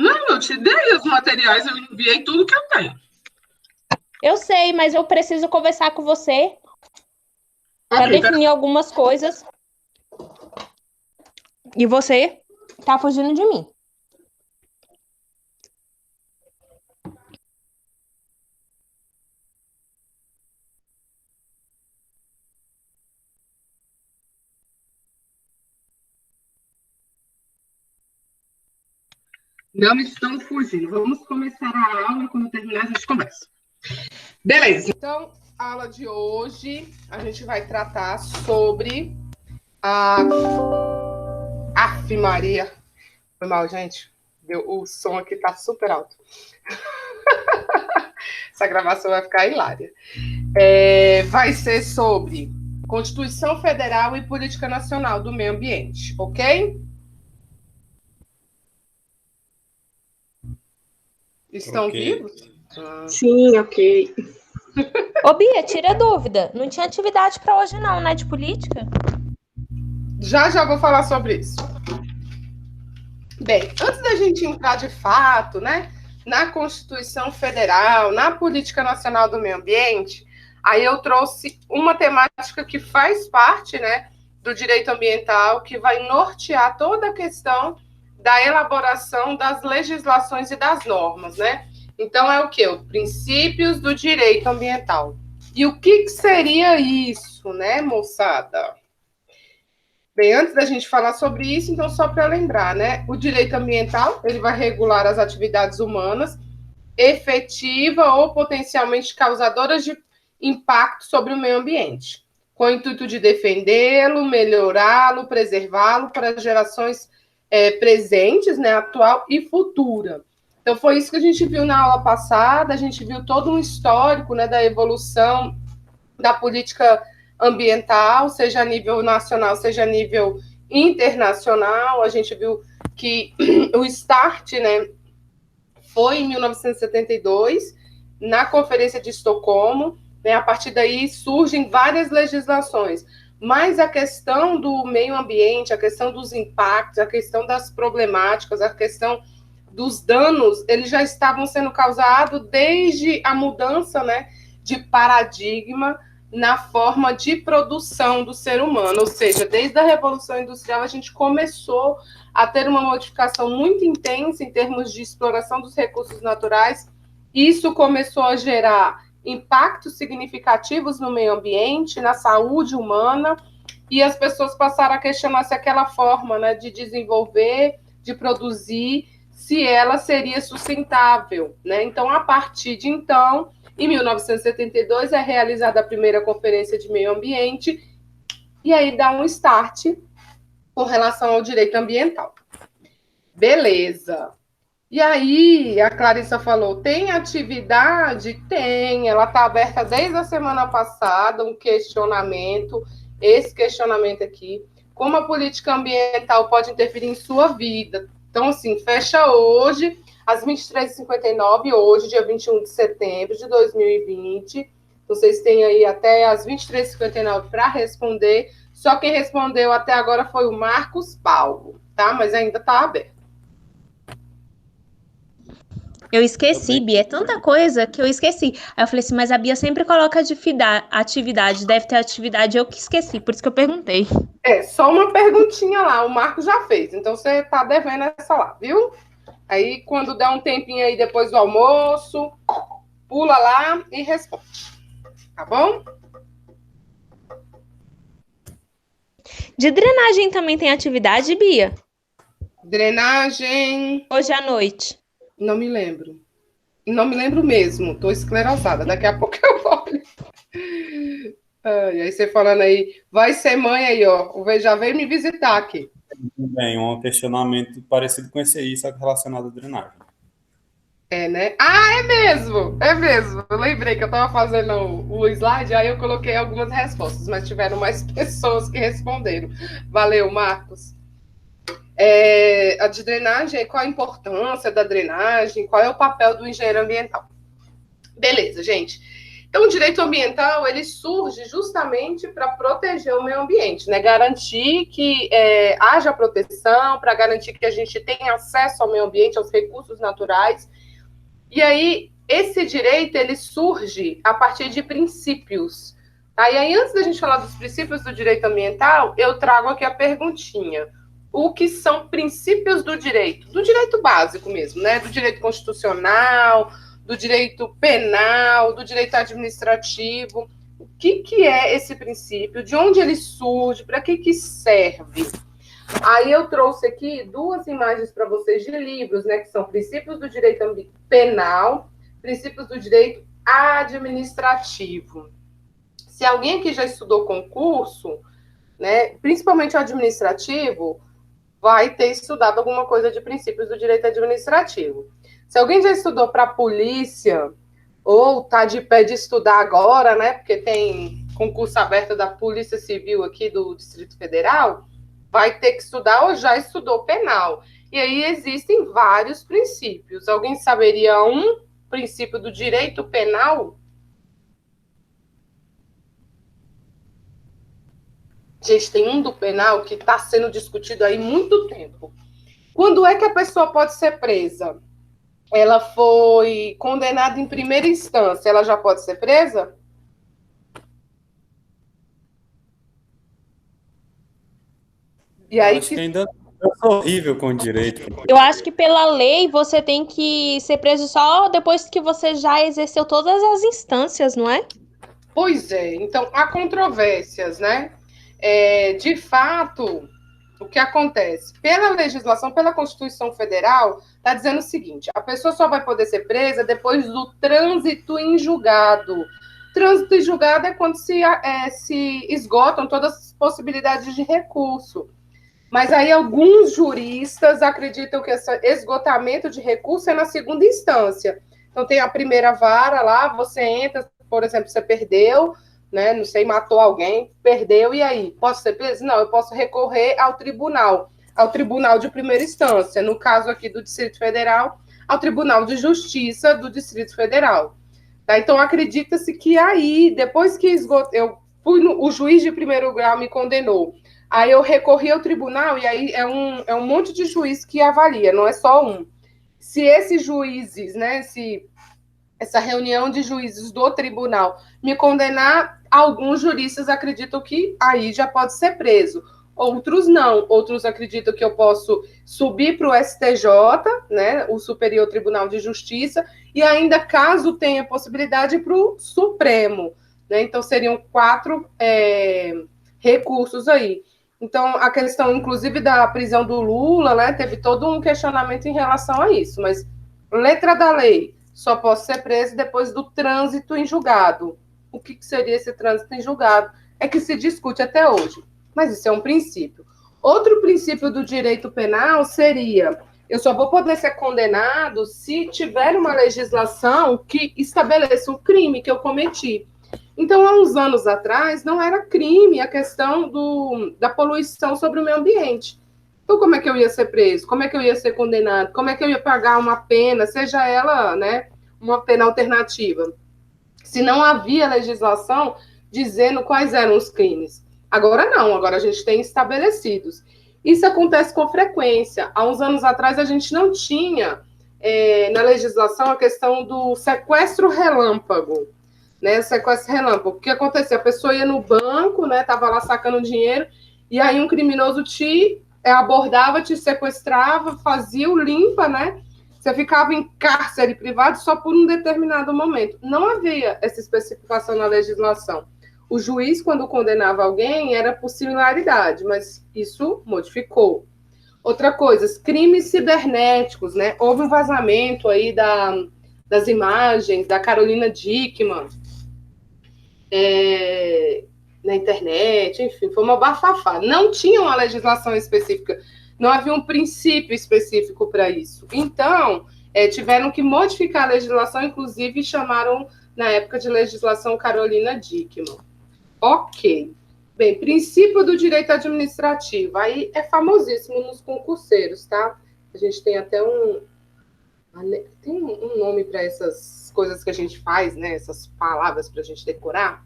Não, eu te dei os materiais, eu enviei tudo que eu tenho. Eu sei, mas eu preciso conversar com você para Ok, definir algumas coisas. E você tá fugindo de mim. não estão fugindo. Vamos começar a aula, quando terminar a gente conversa. Beleza. Então, a aula de hoje, a gente vai tratar sobre a... Aff, Maria. Foi mal, gente. O som aqui tá super alto. Essa gravação vai ficar hilária. Vai ser sobre Constituição Federal e Política Nacional do Meio Ambiente, ok? Estão Ok. vivos? Sim, ok. Ô, Bia, tira a dúvida. Não tinha atividade para hoje não, né, de política? Já vou falar sobre isso. Bem, antes da gente entrar de fato, né, na Constituição Federal, na Política Nacional do Meio Ambiente, aí eu trouxe uma temática que faz parte, né, do direito ambiental, que vai nortear toda a questão da elaboração das legislações e das normas, né? Então é o quê? Os princípios do direito ambiental. E o que seria isso, né, moçada? Bem, antes da gente falar sobre isso, então só para lembrar, né? O direito ambiental, ele vai regular as atividades humanas efetiva ou potencialmente causadoras de impacto sobre o meio ambiente, com o intuito de defendê-lo, melhorá-lo, preservá-lo para gerações presentes, né, atual e futura. Então foi isso que a gente viu na aula passada, a gente viu todo um histórico, né, da evolução da política ambiental, seja a nível nacional, seja a nível internacional. A gente viu que o start, né, foi em 1972, na Conferência de Estocolmo, né, a partir daí surgem várias legislações, mas a questão do meio ambiente, a questão dos impactos, a questão das problemáticas, a questão dos danos, eles já estavam sendo causados desde a mudança, né, de paradigma na forma de produção do ser humano, ou seja, desde a Revolução Industrial a gente começou a ter uma modificação muito intensa em termos de exploração dos recursos naturais. Isso começou a gerar impactos significativos no meio ambiente, na saúde humana, e as pessoas passaram a questionar se aquela forma, né, de desenvolver, de produzir, se ela seria sustentável, né? Então, a partir de então, em 1972, é realizada a primeira Conferência de Meio Ambiente, e aí dá um start com relação ao direito ambiental. Beleza. E aí, a Clarissa falou, tem atividade? Tem, ela está aberta desde a semana passada, um questionamento, esse questionamento aqui, como a política ambiental pode interferir em sua vida? Então, assim, fecha hoje, às 23h59, hoje, dia 21 de setembro de 2020. Vocês têm aí até às 23h59 para responder. Só quem respondeu até agora foi o Marcos Paulo, tá? Mas ainda está aberto. Eu esqueci, Bia. É tanta coisa que eu esqueci. Aí eu falei assim, mas a Bia sempre coloca atividade. Deve ter atividade, eu que esqueci. Por isso que eu perguntei. Só uma perguntinha lá, o Marco já fez. Então você tá devendo essa lá, viu? Aí quando der um tempinho aí depois do almoço, pula lá e responde. Tá bom? De drenagem também tem atividade, Bia? Drenagem. Hoje à noite. Não me lembro. Não me lembro mesmo. Tô esclerosada. Daqui a pouco eu olho. E aí você falando aí, vai ser mãe aí, ó. Já veio me visitar aqui. Bem, um questionamento parecido com esse aí, só que relacionado à drenagem. Né? Ah, é mesmo! É mesmo. Eu lembrei que eu estava fazendo o slide, aí eu coloquei algumas respostas, mas tiveram mais pessoas que responderam. Valeu, Marcos. A de drenagem, qual a importância da drenagem? Qual é o papel do engenheiro ambiental? Beleza, gente. Então, o direito ambiental, ele surge justamente para proteger o meio ambiente, né? Garantir que haja proteção, para garantir que a gente tenha acesso ao meio ambiente, aos recursos naturais. E aí, esse direito, ele surge a partir de princípios. Tá? E aí, antes da gente falar dos princípios do direito ambiental, eu trago aqui a perguntinha. O que são princípios do direito? Do direito básico mesmo, né? Do direito constitucional, do direito penal, do direito administrativo. O que é esse princípio? De onde ele surge? Para que serve? Aí eu trouxe aqui 2 imagens para vocês de livros, né? Que são princípios do direito penal, princípios do direito administrativo. Se alguém aqui já estudou concurso, né? Principalmente o administrativo, vai ter estudado alguma coisa de princípios do direito administrativo. Se alguém já estudou para a polícia, ou está de pé de estudar agora, né? Porque tem concurso aberto da Polícia Civil aqui do Distrito Federal, vai ter que estudar ou já estudou penal. E aí existem vários princípios. Alguém saberia um princípio do direito penal? Gente, tem um do penal que está sendo discutido aí há muito tempo. Quando é que a pessoa pode ser presa? Ela foi condenada em primeira instância, ela já pode ser presa? E aí acho que ainda eu sou horrível com direito. Eu acho que pela lei você tem que ser preso só depois que você já exerceu todas as instâncias, não é? Pois é, então há controvérsias, né? De fato, o que acontece? Pela legislação, pela Constituição Federal, está dizendo o seguinte: a pessoa só vai poder ser presa depois do trânsito em julgado. Trânsito em julgado é quando se esgotam todas as possibilidades de recurso. Mas aí alguns juristas acreditam que esse esgotamento de recurso é na segunda instância. Então tem a primeira vara lá, você entra, por exemplo, você perdeu, né? Não sei, matou alguém, perdeu, e aí? Posso ser preso? Não, eu posso recorrer ao tribunal de primeira instância, no caso aqui do Distrito Federal, ao Tribunal de Justiça do Distrito Federal. Tá? Então, acredita-se que aí, depois que o juiz de primeiro grau me condenou, aí eu recorri ao tribunal, e aí é um monte de juiz que avalia, não é só um. Se esses juízes, né, essa reunião de juízes do tribunal me condenar, alguns juristas acreditam que aí já pode ser preso. Outros não. Outros acreditam que eu posso subir para o STJ, né, o Superior Tribunal de Justiça, e ainda, caso tenha possibilidade, para o Supremo. Né? Então, seriam 4 recursos aí. Então, a questão, inclusive, da prisão do Lula, né, teve todo um questionamento em relação a isso. Mas, letra da lei, só posso ser preso depois do trânsito em julgado. O que seria esse trânsito em julgado? É que se discute até hoje. Mas isso é um princípio. Outro princípio do direito penal seria: eu só vou poder ser condenado se tiver uma legislação que estabeleça um crime que eu cometi. Então, há uns anos atrás, não era crime a questão da poluição sobre o meio ambiente. Então, como é que eu ia ser preso? Como é que eu ia ser condenado? Como é que eu ia pagar uma pena, seja ela, né, uma pena alternativa? Se não havia legislação dizendo quais eram os crimes. Agora não, agora a gente tem estabelecidos. Isso acontece com frequência. Há uns anos atrás, a gente não tinha na legislação a questão do sequestro relâmpago. Né, sequestro relâmpago. O que acontecia? A pessoa ia no banco, né, estava lá sacando dinheiro, e aí um criminoso te abordava, te sequestrava, fazia o limpa, né? Você ficava em cárcere privado só por um determinado momento. Não havia essa especificação na legislação. O juiz, quando condenava alguém, era por similaridade, mas isso modificou. Outra coisa, crimes cibernéticos, né? Houve um vazamento aí das imagens da Carolina Dickmann na internet, enfim, foi uma bafafá. Não tinha uma legislação específica, não havia um princípio específico para isso. Então, tiveram que modificar a legislação, inclusive chamaram, na época, de legislação Carolina Dickmann. Ok. Bem, princípio do direito administrativo. Aí é famosíssimo nos concurseiros, tá? A gente tem até Tem um nome para essas coisas que a gente faz, né? Essas palavras para a gente decorar.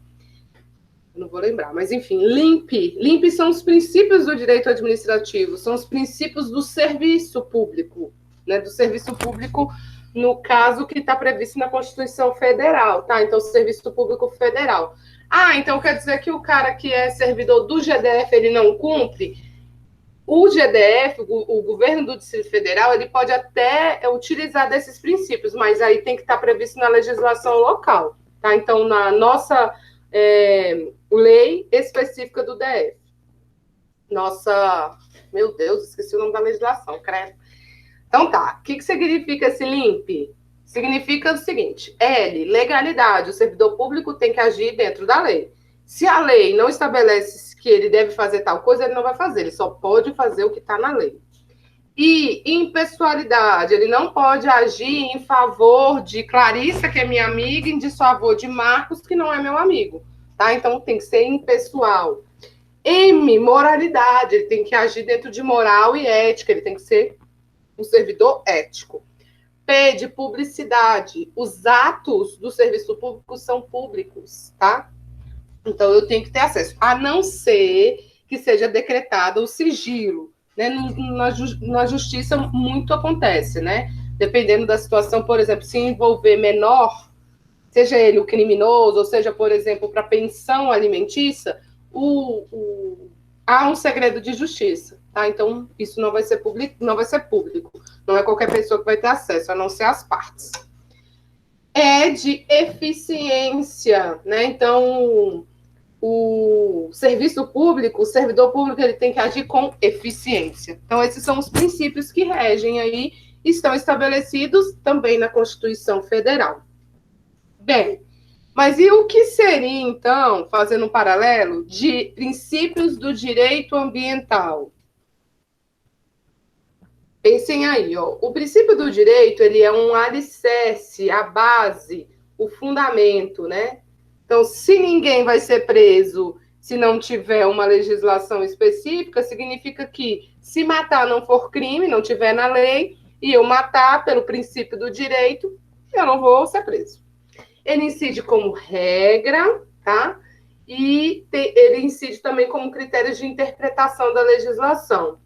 Eu não vou lembrar, mas enfim, LIMP. LIMP são os princípios do direito administrativo, são os princípios do serviço público, né? Do serviço público, no caso que está previsto na Constituição Federal, tá? Então, Serviço Público Federal. Ah, então quer dizer que o cara que é servidor do GDF, ele não cumpre? O GDF, o governo do Distrito Federal, ele pode até utilizar desses princípios, mas aí tem que estar previsto na legislação local, tá? Então, na nossa lei específica do DF. Meu Deus, esqueci o nome da legislação, credo. Então tá, o que significa esse LIMP? Significa o seguinte, L, legalidade, o servidor público tem que agir dentro da lei. Se a lei não estabelece que ele deve fazer tal coisa, ele não vai fazer, ele só pode fazer o que está na lei. E impessoalidade, ele não pode agir em favor de Clarissa, que é minha amiga, e em desfavor de Marcos, que não é meu amigo, tá? Então tem que ser impessoal. M, moralidade, ele tem que agir dentro de moral e ética, ele tem que ser um servidor ético. P, de publicidade, os atos do serviço público são públicos, tá? Então eu tenho que ter acesso, a não ser que seja decretado o sigilo, né? Na justiça muito acontece, né? Dependendo da situação, por exemplo, se envolver menor, seja ele o criminoso, ou seja, por exemplo, para pensão alimentícia, há um segredo de justiça, tá? Então, isso não vai ser público, não é qualquer pessoa que vai ter acesso, a não ser as partes. É de eficiência, né? Então, o serviço público, o servidor público, ele tem que agir com eficiência. Então, esses são os princípios que regem aí, estão estabelecidos também na Constituição Federal. Bem, mas e o que seria, então, fazendo um paralelo, de princípios do direito ambiental? Pensem aí, ó. O princípio do direito, ele é um alicerce, a base, o fundamento, né? Então, se ninguém vai ser preso se não tiver uma legislação específica, significa que se matar não for crime, não tiver na lei, e eu matar pelo princípio do direito, eu não vou ser preso. Ele incide como regra, tá? E ele incide também como critério de interpretação da legislação.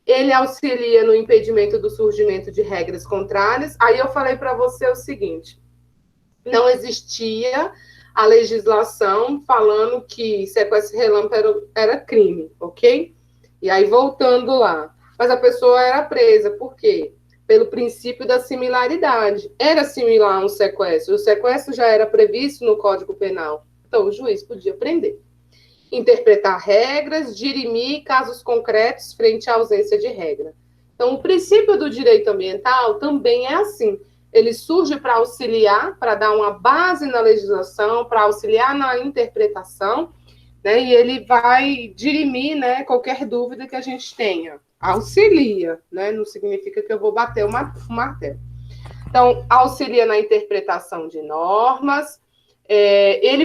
Ele auxilia no impedimento do surgimento de regras contrárias. Aí eu falei para você o seguinte, não existia a legislação falando que sequestro relâmpago era crime, ok? E aí, voltando lá, mas a pessoa era presa, por quê? Pelo princípio da similaridade. Era similar a um sequestro, o sequestro já era previsto no Código Penal, então o juiz podia prender. Interpretar regras, dirimir casos concretos frente à ausência de regra. Então, o princípio do direito ambiental também é assim. Ele surge para auxiliar, para dar uma base na legislação, para auxiliar na interpretação, né? E ele vai dirimir, né, qualquer dúvida que a gente tenha. Auxilia, né? Não significa que eu vou bater o martelo. Então, auxilia na interpretação de normas. Ele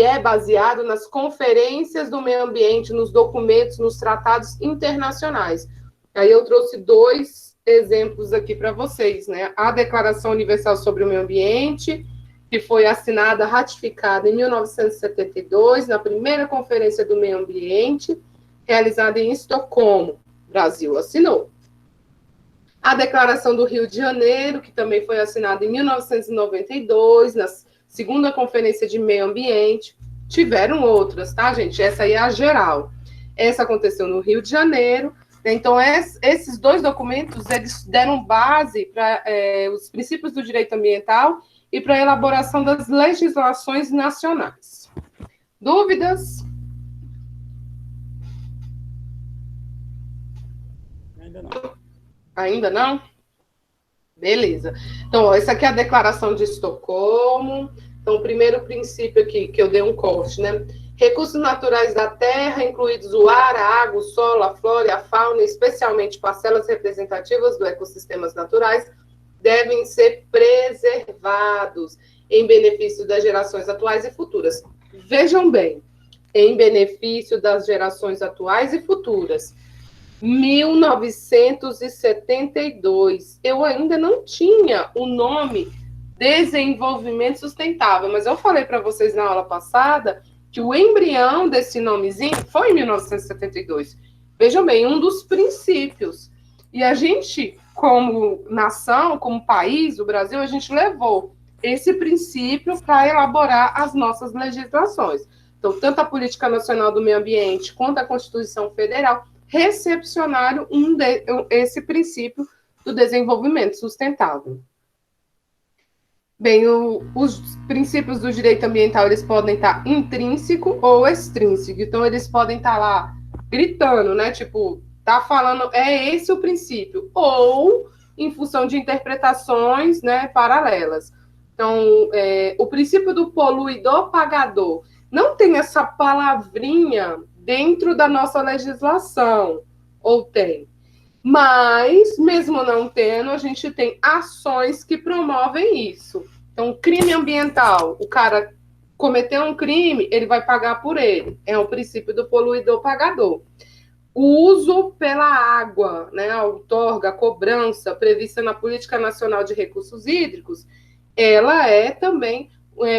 é baseado nas conferências do meio ambiente, nos documentos, nos tratados internacionais. Aí eu trouxe 2 exemplos aqui para vocês, né? A Declaração Universal sobre o Meio Ambiente, que foi assinada, ratificada em 1972, na primeira Conferência do Meio Ambiente, realizada em Estocolmo. O Brasil assinou. A Declaração do Rio de Janeiro, que também foi assinada em 1992, na segunda Conferência de Meio Ambiente. Tiveram outras, tá, gente? Essa aí é a geral. Essa aconteceu no Rio de Janeiro. Então, esses 2 documentos, eles deram base para os princípios do direito ambiental e para a elaboração das legislações nacionais. Dúvidas? Ainda não. Ainda não? Beleza. Então, ó, essa aqui é a Declaração de Estocolmo. Então, o primeiro princípio aqui, que eu dei um corte, né? Recursos naturais da terra, incluídos o ar, a água, o solo, a flora e a fauna, especialmente parcelas representativas dos ecossistemas naturais, devem ser preservados em benefício das gerações atuais e futuras. Vejam bem, em benefício das gerações atuais e futuras. 1972. Eu ainda não tinha o nome Desenvolvimento Sustentável, mas eu falei para vocês na aula passada que o embrião desse nomezinho foi em 1972. Vejam bem, um dos princípios. E a gente, como nação, como país, o Brasil, a gente levou esse princípio para elaborar as nossas legislações. Então, tanto a Política Nacional do Meio Ambiente quanto a Constituição Federal recepcionaram esse princípio do desenvolvimento sustentável. Bem, os princípios do direito ambiental, eles podem estar intrínseco ou extrínseco. Então, eles podem estar lá gritando, né? Tipo, tá falando, é esse o princípio. Ou em função de interpretações, né, paralelas. Então, o princípio do poluidor-pagador não tem essa palavrinha dentro da nossa legislação, ou tem? Mas, mesmo não tendo, a gente tem ações que promovem isso. Então, crime ambiental, o cara cometeu um crime, ele vai pagar por ele. É o princípio do poluidor-pagador. O uso pela água, né, a outorga, a cobrança prevista na Política Nacional de Recursos Hídricos, ela é também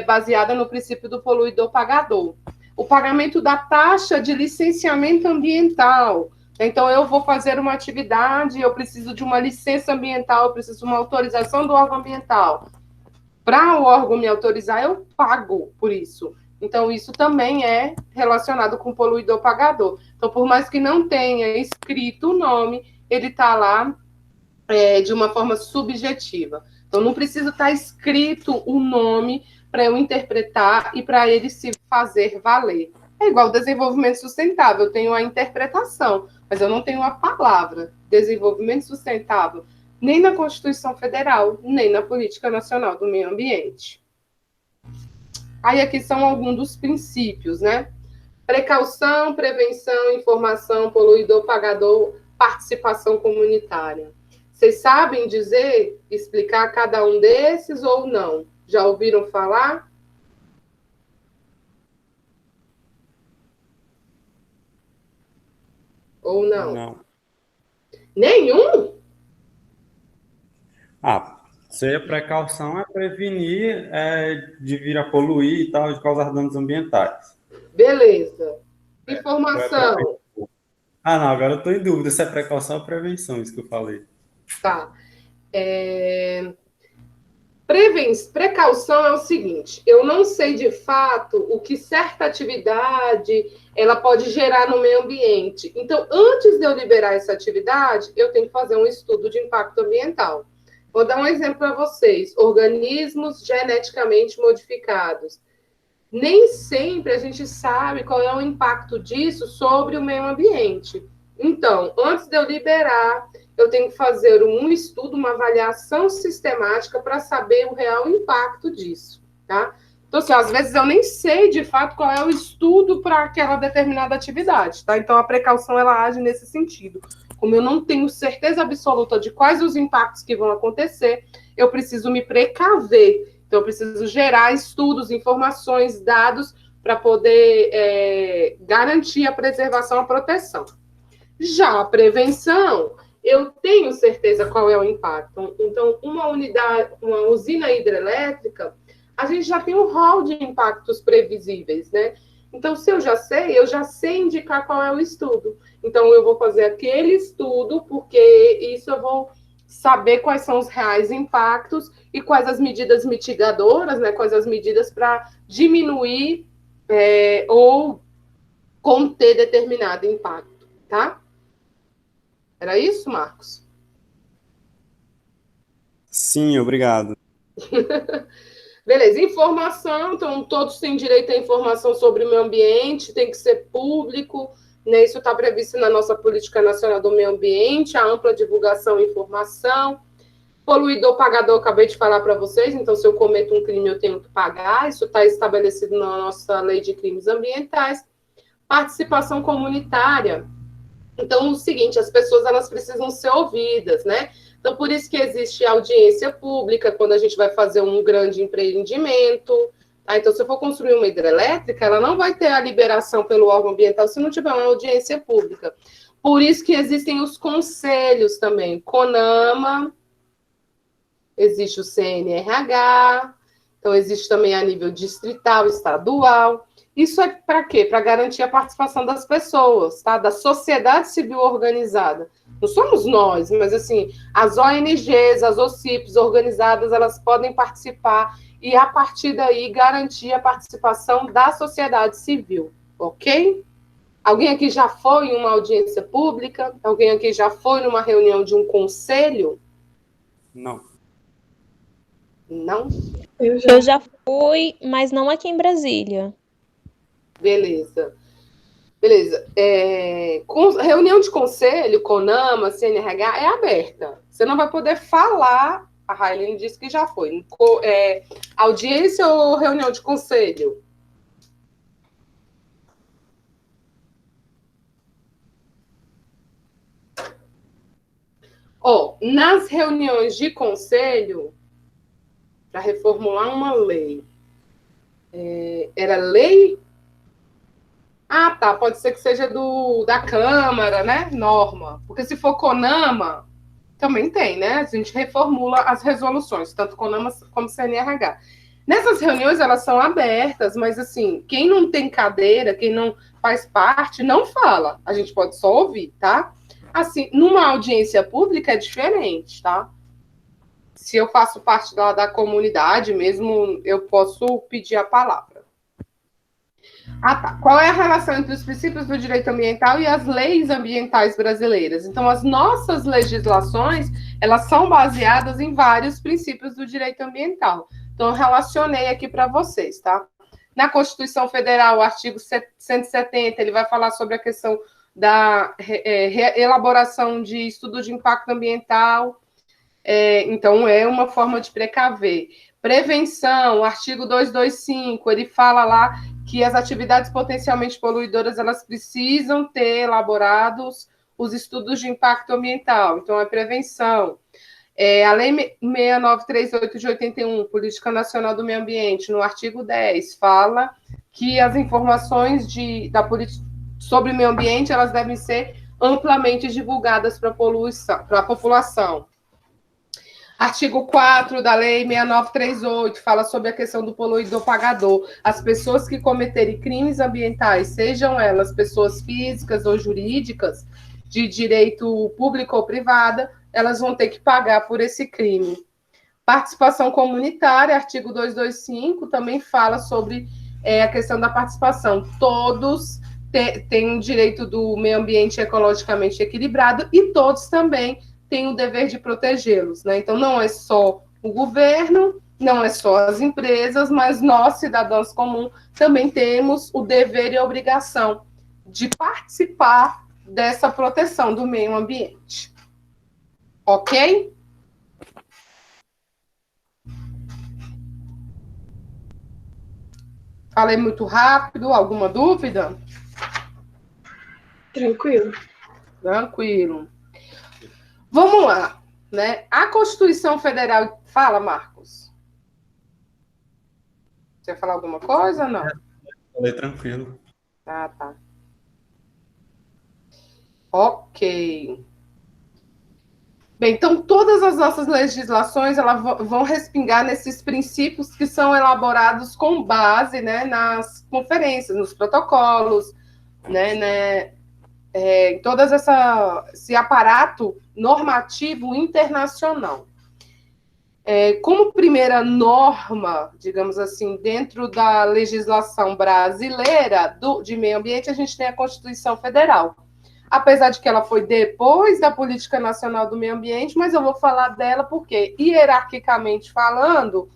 baseada no princípio do poluidor-pagador. O pagamento da taxa de licenciamento ambiental. Então, eu vou fazer uma atividade, eu preciso de uma licença ambiental, eu preciso de uma autorização do órgão ambiental. Para o órgão me autorizar, eu pago por isso. Então, isso também é relacionado com poluidor-pagador. Então, por mais que não tenha escrito o nome, ele está lá de uma forma subjetiva. Então, não precisa estar escrito o nome para eu interpretar e para ele se fazer valer. É igual desenvolvimento sustentável, eu tenho a interpretação, mas eu não tenho a palavra. Desenvolvimento sustentável, nem na Constituição Federal, nem na Política Nacional do Meio Ambiente. Aí aqui são alguns dos princípios, né? Precaução, prevenção, informação, poluidor, pagador, participação comunitária. Vocês sabem dizer, explicar cada um desses ou não? Já ouviram falar? Ou não? Não. Nenhum? Se a precaução é prevenir de vir a poluir e tal, de causar danos ambientais. Beleza. Informação. Não, agora eu estou em dúvida se é precaução ou prevenção, isso que eu falei. Tá. Precaução é o seguinte, eu não sei de fato o que certa atividade ela pode gerar no meio ambiente. Então, antes de eu liberar essa atividade, eu tenho que fazer um estudo de impacto ambiental. Vou dar um exemplo para vocês. Organismos geneticamente modificados. Nem sempre a gente sabe qual é o impacto disso sobre o meio ambiente. Então, antes de eu liberar, eu tenho que fazer um estudo, uma avaliação sistemática para saber o real impacto disso, tá? Então, assim, às vezes eu nem sei, de fato, qual é o estudo para aquela determinada atividade, tá? Então, a precaução, ela age nesse sentido. Como eu não tenho certeza absoluta de quais os impactos que vão acontecer, eu preciso me precaver. Então, eu preciso gerar estudos, informações, dados, para poder garantir a preservação, a proteção. Já a prevenção, eu tenho certeza qual é o impacto. Então, uma usina hidrelétrica, a gente já tem um rol de impactos previsíveis, né? Então, se eu já sei indicar qual é o estudo. Então, eu vou fazer aquele estudo, porque isso eu vou saber quais são os reais impactos e quais as medidas mitigadoras, né? Quais as medidas para diminuir ou conter determinado impacto, tá? Era isso, Marcos? Sim, obrigado. Beleza, informação, então todos têm direito à informação sobre o meio ambiente, tem que ser público, né? Isso está previsto na nossa Política Nacional do Meio Ambiente, a ampla divulgação e informação. Poluidor pagador, acabei de falar para vocês, então se eu cometo um crime eu tenho que pagar, isso está estabelecido na nossa Lei de Crimes Ambientais. Participação comunitária. Então, o seguinte, as pessoas elas precisam ser ouvidas, né? Então, por isso que existe audiência pública, quando a gente vai fazer um grande empreendimento. Tá? Então, se eu for construir uma hidrelétrica, ela não vai ter a liberação pelo órgão ambiental se não tiver uma audiência pública. Por isso que existem os conselhos também. CONAMA, existe o CNRH, então existe também a nível distrital, estadual. Isso é para quê? Para garantir a participação das pessoas, tá? Da sociedade civil organizada. Não somos nós, mas assim, as ONGs, as OCIPs organizadas, elas podem participar e, a partir daí, garantir a participação da sociedade civil, ok? Alguém aqui já foi em uma audiência pública? Alguém aqui já foi numa reunião de um conselho? Não. Não? Eu já fui, mas não aqui em Brasília. Beleza. Beleza. Reunião de conselho, CONAMA, CNRH, é aberta. Você não vai poder falar, a Railene disse que já foi. Audiência ou reunião de conselho? Nas reuniões de conselho, para reformular uma lei, era lei? Ah, tá, pode ser que seja da Câmara, né? Norma. Porque se for CONAMA, também tem, né? A gente reformula as resoluções, tanto CONAMA como CNRH. Nessas reuniões, elas são abertas, mas, assim, quem não tem cadeira, quem não faz parte, não fala. A gente pode só ouvir, tá? Assim, numa audiência pública é diferente, tá? Se eu faço parte da comunidade mesmo, eu posso pedir a palavra. Ah, tá. Qual é a relação entre os princípios do direito ambiental e as leis ambientais brasileiras? Então, as nossas legislações, elas são baseadas em vários princípios do direito ambiental. Então, eu relacionei aqui para vocês, tá? Na Constituição Federal, o artigo 170, ele vai falar sobre a questão da elaboração de estudo de impacto ambiental. Então, é uma forma de precaver. Prevenção, o artigo 225, ele fala lá que as atividades potencialmente poluidoras, elas precisam ter elaborados os estudos de impacto ambiental. Então, é prevenção. A Lei 6938 de 81, Política Nacional do Meio Ambiente, no artigo 10, fala que as informações da política sobre o meio ambiente, elas devem ser amplamente divulgadas para a população. Artigo 4 da Lei 6938 fala sobre a questão do poluidor pagador. As pessoas que cometerem crimes ambientais, sejam elas pessoas físicas ou jurídicas, de direito público ou privada, elas vão ter que pagar por esse crime. Participação comunitária, artigo 225, também fala sobre a questão da participação. Todos têm o direito do meio ambiente ecologicamente equilibrado e todos também têm o dever de protegê-los, né? Então, não é só o governo, não é só as empresas, mas nós, cidadãos comuns, também temos o dever e a obrigação de participar dessa proteção do meio ambiente. Ok? Falei muito rápido, alguma dúvida? Tranquilo. Tranquilo. Vamos lá, né? A Constituição Federal... Fala, Marcos. Você vai falar alguma coisa ou não? Falei tranquilo. Ah, tá. Ok. Bem, então, todas as nossas legislações, elas vão respingar nesses princípios que são elaborados com base, né, nas conferências, nos protocolos, né, em todo esse aparato normativo internacional. Como primeira norma, digamos assim, dentro da legislação brasileira de meio ambiente, a gente tem a Constituição Federal. Apesar de que ela foi depois da Política Nacional do Meio Ambiente, mas eu vou falar dela porque, hierarquicamente falando,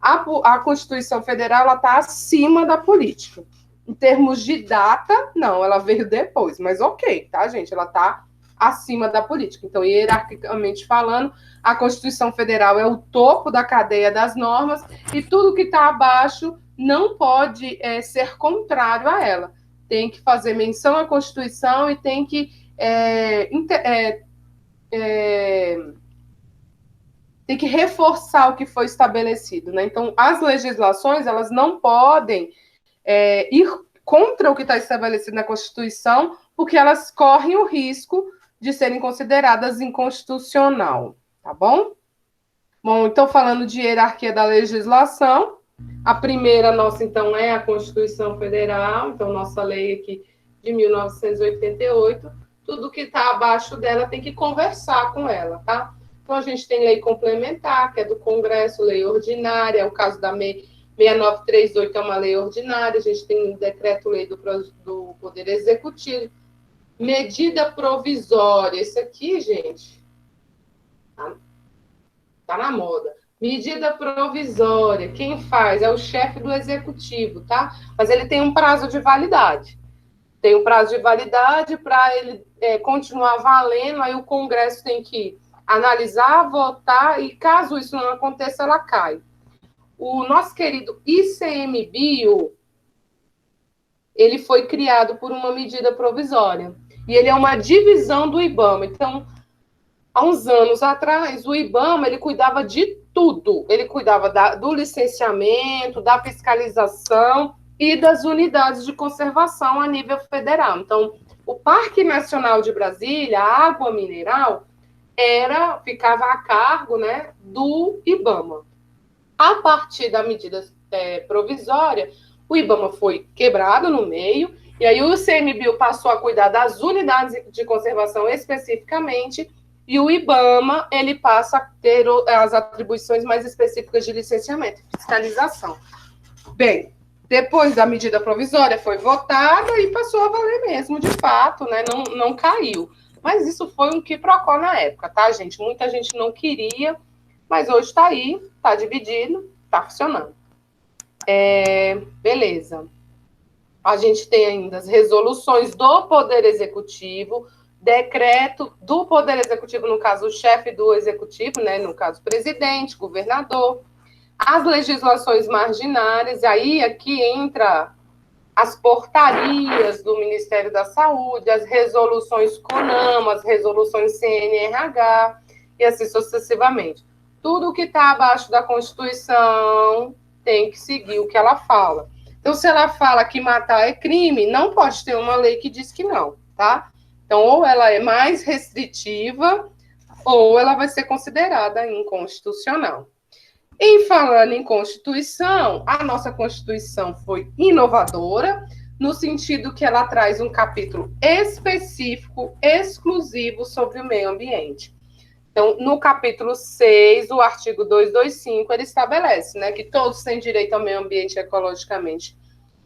a Constituição Federal está acima da política. Em termos de data, não, ela veio depois, mas ok, tá, gente? Ela está acima da política. Então, hierarquicamente falando, a Constituição Federal é o topo da cadeia das normas e tudo que está abaixo não pode ser contrário a ela. Tem que fazer menção à Constituição e tem que tem que reforçar o que foi estabelecido, né? Então, as legislações, elas não podem ir contra o que está estabelecido na Constituição, porque elas correm o risco de serem consideradas inconstitucional, tá bom? Bom, então, falando de hierarquia da legislação, a primeira nossa, então, é a Constituição Federal, então, nossa lei aqui de 1988, tudo que está abaixo dela tem que conversar com ela, tá? Então, a gente tem lei complementar, que é do Congresso, lei ordinária, o caso da 6938 é uma lei ordinária, a gente tem um decreto-lei do Poder Executivo, medida provisória, isso aqui, gente, tá na moda. Medida provisória, quem faz é o chefe do executivo, tá? Mas ele tem um prazo de validade. Tem um prazo de validade para ele continuar valendo, aí o Congresso tem que analisar, votar, e caso isso não aconteça, ela cai. O nosso querido ICMBio, ele foi criado por uma medida provisória, e ele é uma divisão do IBAMA. Então, há uns anos atrás, o IBAMA, ele cuidava de tudo. Ele cuidava do licenciamento, da fiscalização e das unidades de conservação a nível federal. Então, o Parque Nacional de Brasília, a água mineral, ficava a cargo, né, do IBAMA. A partir da medida provisória, o IBAMA foi quebrado no meio, e aí o ICMBio passou a cuidar das unidades de conservação especificamente, e o IBAMA, ele passa a ter as atribuições mais específicas de licenciamento e fiscalização. Bem, depois da medida provisória foi votada e passou a valer mesmo, de fato, né? Não caiu. Mas isso foi um quiprocó na época, tá, gente? Muita gente não queria, mas hoje está aí, está dividido, está funcionando. Beleza. A gente tem ainda as resoluções do Poder Executivo, decreto do Poder Executivo, no caso, o chefe do Executivo, né, no caso, presidente, governador, as legislações marginárias, aí aqui entra as portarias do Ministério da Saúde, as resoluções CONAMA, as resoluções CNRH, e assim sucessivamente. Tudo que está abaixo da Constituição tem que seguir o que ela fala. Então, se ela fala que matar é crime, não pode ter uma lei que diz que não, tá? Então, ou ela é mais restritiva, ou ela vai ser considerada inconstitucional. Em falando em Constituição, a nossa Constituição foi inovadora, no sentido que ela traz um capítulo específico, exclusivo sobre o meio ambiente. Então, no capítulo 6, o artigo 225, ele estabelece, né, que todos têm direito ao meio ambiente ecologicamente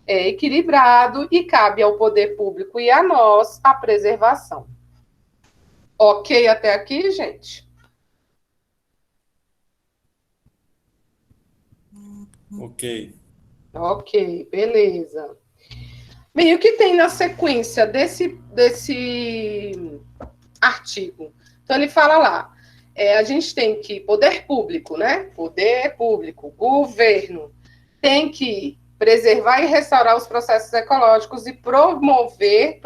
equilibrado e cabe ao poder público e a nós a preservação. Ok até aqui, gente? Ok. Ok, beleza. Bem, o que tem na sequência desse artigo? Então, ele fala lá, a gente tem que, poder público, né? Poder público, governo, tem que preservar e restaurar os processos ecológicos e prover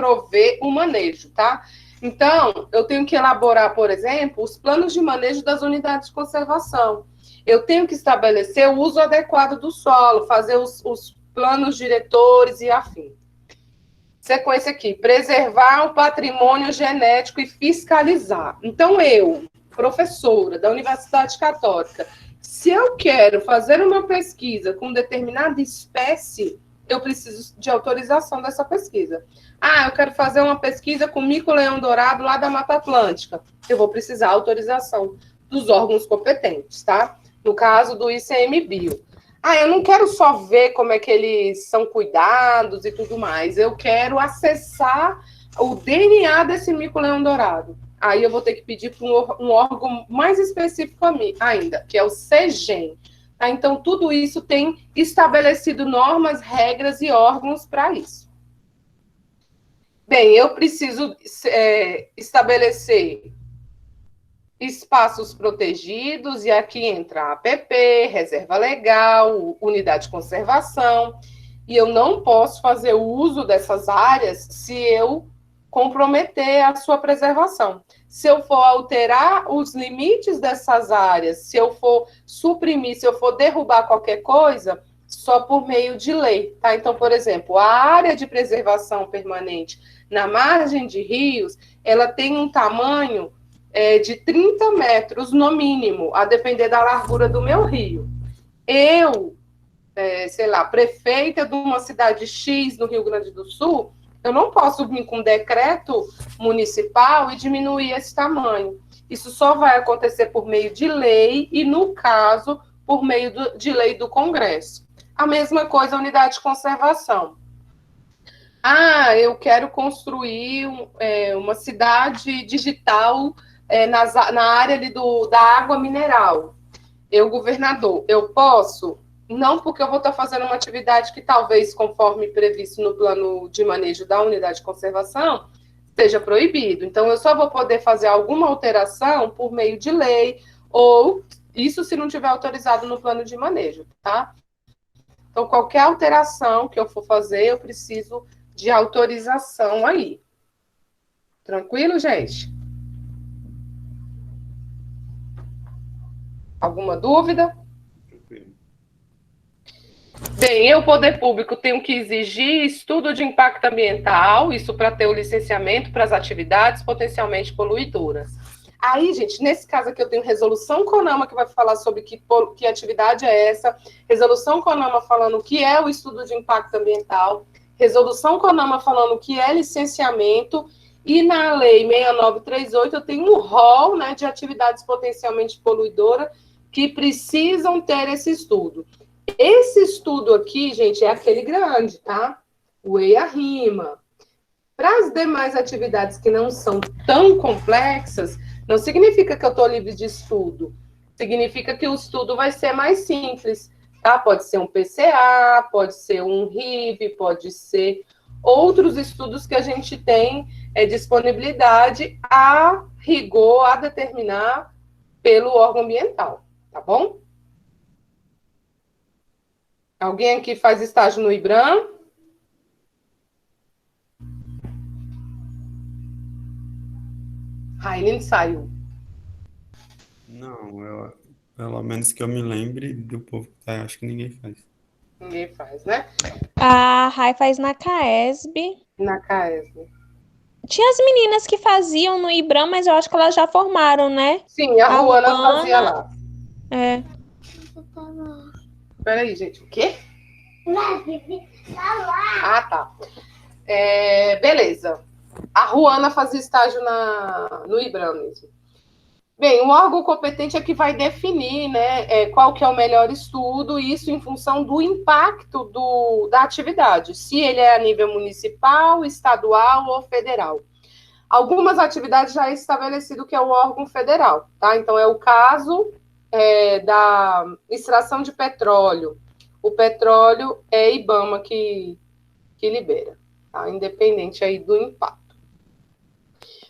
o manejo, tá? Então, eu tenho que elaborar, por exemplo, os planos de manejo das unidades de conservação. Eu tenho que estabelecer o uso adequado do solo, fazer os planos diretores e afim. Sequência aqui, preservar o patrimônio genético e fiscalizar. Então, eu, professora da Universidade Católica, se eu quero fazer uma pesquisa com determinada espécie, eu preciso de autorização dessa pesquisa. Eu quero fazer uma pesquisa com mico-leão-dourado lá da Mata Atlântica. Eu vou precisar autorização dos órgãos competentes, tá? No caso do ICMBio. Eu não quero só ver como é que eles são cuidados e tudo mais. Eu quero acessar o DNA desse mico-leão-dourado. Aí eu vou ter que pedir para um órgão mais específico ainda, que é o CEGEM. Então, tudo isso tem estabelecido normas, regras e órgãos para isso. Bem, eu preciso estabelecer espaços protegidos, e aqui entra a APP, reserva legal, unidade de conservação, e eu não posso fazer uso dessas áreas se eu comprometer a sua preservação. Se eu for alterar os limites dessas áreas, se eu for suprimir, se eu for derrubar qualquer coisa, só por meio de lei, tá? Então, por exemplo, a área de preservação permanente na margem de rios, ela tem um tamanho de 30 metros no mínimo, a depender da largura do meu rio. Eu, sei lá, prefeita de uma cidade X no Rio Grande do Sul, eu não posso vir com um decreto municipal e diminuir esse tamanho. Isso só vai acontecer por meio de lei e, no caso, por meio de lei do Congresso. A mesma coisa a unidade de conservação. Eu quero construir uma cidade digital na área ali da água mineral. Eu, governador, eu posso? Não, porque eu vou estar fazendo uma atividade que talvez, conforme previsto no plano de manejo da unidade de conservação, seja proibido. Então, eu só vou poder fazer alguma alteração por meio de lei, ou isso se não tiver autorizado no plano de manejo, tá? Então, qualquer alteração que eu for fazer, eu preciso de autorização aí. Tranquilo, gente? Alguma dúvida? Tranquilo. Bem, eu, poder público, tenho que exigir estudo de impacto ambiental, isso para ter o licenciamento para as atividades potencialmente poluidoras. Aí, gente, nesse caso aqui eu tenho resolução CONAMA que vai falar sobre que atividade é essa, resolução CONAMA falando o que é o estudo de impacto ambiental, resolução CONAMA falando o que é licenciamento, e na lei 6938 eu tenho um rol, né, de atividades potencialmente poluidoras que precisam ter esse estudo. Esse estudo aqui, gente, é aquele grande, tá? O EIA-RIMA. Para as demais atividades que não são tão complexas, não significa que eu estou livre de estudo. Significa que o estudo vai ser mais simples, tá? Pode ser um PCA, pode ser um RIV, pode ser outros estudos que a gente tem disponibilidade a rigor, a determinar pelo órgão ambiental, tá bom? Alguém aqui faz estágio no IBRAM? Raíline saiu. Não, pelo menos que eu me lembre do povo que tá, acho que ninguém faz. Ninguém faz, né? A Rai faz na CAESB. Na CAESB. Tinha as meninas que faziam no IBRAM, mas eu acho que elas já formaram, né? Sim, a Ruana fazia lá. É. Peraí, gente, o quê? Ah, tá. Beleza. A Ruana fazia estágio no IBRAM mesmo. Bem, o órgão competente é que vai definir, né, qual que é o melhor estudo, isso em função do impacto da atividade, se ele é a nível municipal, estadual ou federal. Algumas atividades já é estabelecido que é o órgão federal, tá? Então, é o caso da extração de petróleo. O petróleo é IBAMA que libera, tá? Independente aí do impacto.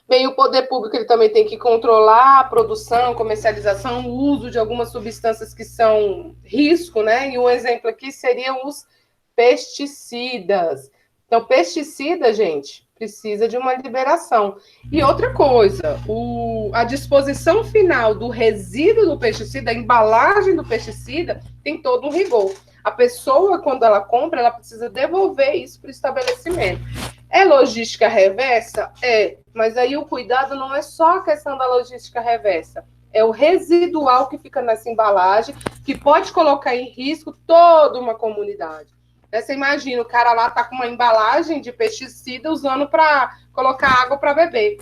Bem, o poder público ele também tem que controlar a produção, comercialização, o uso de algumas substâncias que são risco, né? E um exemplo aqui seriam os pesticidas. Então, pesticida, gente, precisa de uma liberação. E outra coisa, a disposição final do resíduo do pesticida, a embalagem do pesticida, tem todo um rigor. A pessoa, quando ela compra, ela precisa devolver isso para o estabelecimento. É logística reversa? Mas aí o cuidado não é só a questão da logística reversa, é o residual que fica nessa embalagem, que pode colocar em risco toda uma comunidade. Você imagina, o cara lá tá com uma embalagem de pesticida usando para colocar água para beber.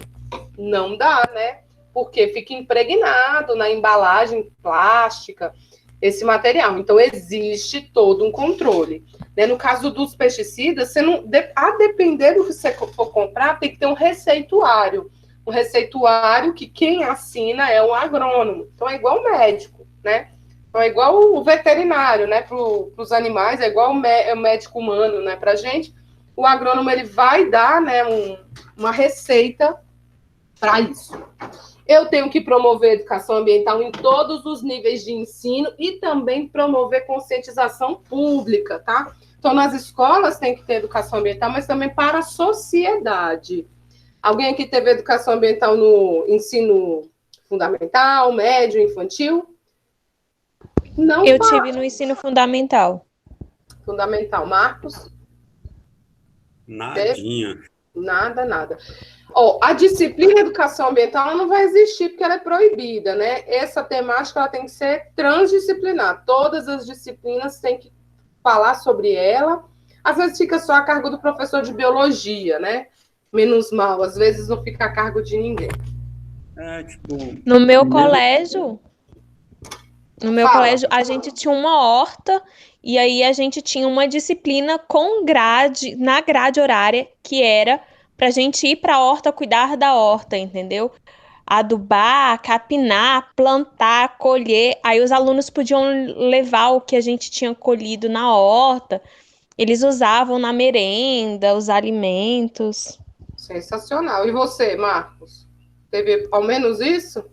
Não dá, né? Porque fica impregnado na embalagem plástica esse material. Então, existe todo um controle. No caso dos pesticidas, você não, a depender do que você for comprar, tem que ter um receituário. Um receituário que quem assina é o agrônomo. Então, é igual o médico, né? Então, é igual o veterinário, né? Para os animais, é igual o médico humano, né? Para a gente, o agrônomo ele vai dar, né, uma receita para isso. Eu tenho que promover educação ambiental em todos os níveis de ensino e também promover conscientização pública, tá? Então, nas escolas tem que ter educação ambiental, mas também para a sociedade. Alguém aqui teve educação ambiental no ensino fundamental, médio, infantil? Não. Eu tive no ensino fundamental. fundamental. Marcos? Nadinha. Nada. Ó, a disciplina educação ambiental ela não vai existir porque ela é proibida, né? Essa temática ela tem que ser transdisciplinar. Todas as disciplinas têm que falar sobre ela. Às vezes fica só a cargo do professor de biologia, né? Menos mal, às vezes não fica a cargo de ninguém. No meu colégio, a gente tinha uma horta e aí a gente tinha uma disciplina com grade, na grade horária, que era pra gente ir pra horta cuidar da horta, entendeu? Adubar, capinar, plantar, colher. Aí os alunos podiam levar o que a gente tinha colhido na horta. Eles usavam na merenda, os alimentos. Sensacional. E você, Marcos? Teve ao menos isso?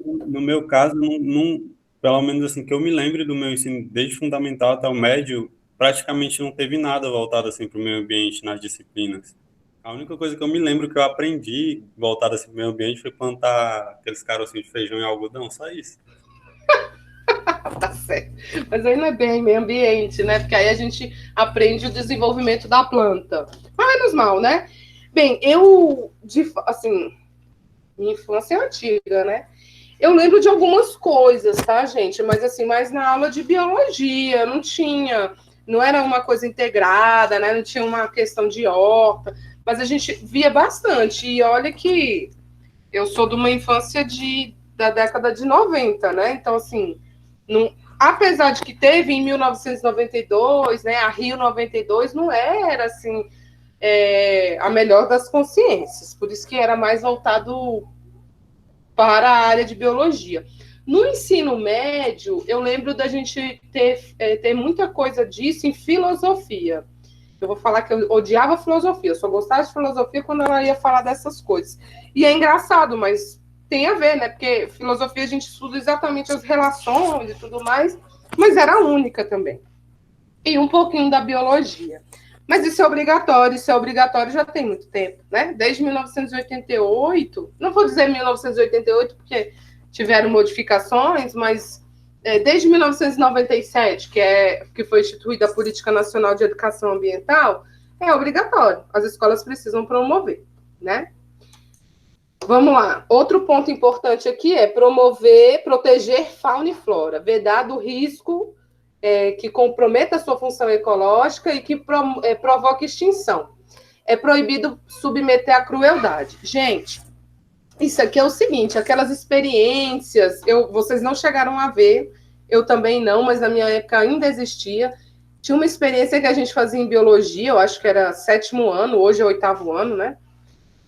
No meu caso, pelo menos assim, que eu me lembre do meu ensino, desde fundamental até o médio, praticamente não teve nada voltado assim para o meio ambiente nas disciplinas. A única coisa que eu me lembro que eu aprendi voltado assim para o meio ambiente foi plantar aqueles carocinhos de feijão e algodão, só isso. Tá certo. Mas aí não é bem meio ambiente, né? Porque aí a gente aprende o desenvolvimento da planta. Mas menos mal, né? Bem, assim, minha infância é antiga, né? Eu lembro de algumas coisas, tá, gente? Mas assim, mais na aula de biologia, não era uma coisa integrada, né? Não tinha uma questão de horta, mas a gente via bastante. E olha que eu sou de uma infância da década de 90, né? Então, assim, apesar de que teve em 1992, né? A Rio 92 não era, assim, a melhor das consciências. Por isso que era mais voltado para a área de biologia. No ensino médio, eu lembro da gente ter muita coisa disso em filosofia. Eu vou falar que eu odiava filosofia, eu só gostava de filosofia quando ela ia falar dessas coisas. E é engraçado, mas tem a ver, né? Porque filosofia a gente estuda exatamente as relações e tudo mais, mas era única também. E um pouquinho da biologia. Mas isso é obrigatório já tem muito tempo, né? Desde 1988, não vou dizer 1988 porque tiveram modificações, mas desde 1997, que foi instituída a Política Nacional de Educação Ambiental, é obrigatório. As escolas precisam promover, né? Vamos lá. Outro ponto importante aqui é proteger fauna e flora, vedado o risco que comprometa a sua função ecológica e que provoque extinção. É proibido submeter à crueldade. Gente, isso aqui é o seguinte, aquelas experiências, vocês não chegaram a ver, eu também não, mas na minha época ainda existia. Tinha uma experiência que a gente fazia em biologia, eu acho que era 7º ano, hoje é 8º ano, né?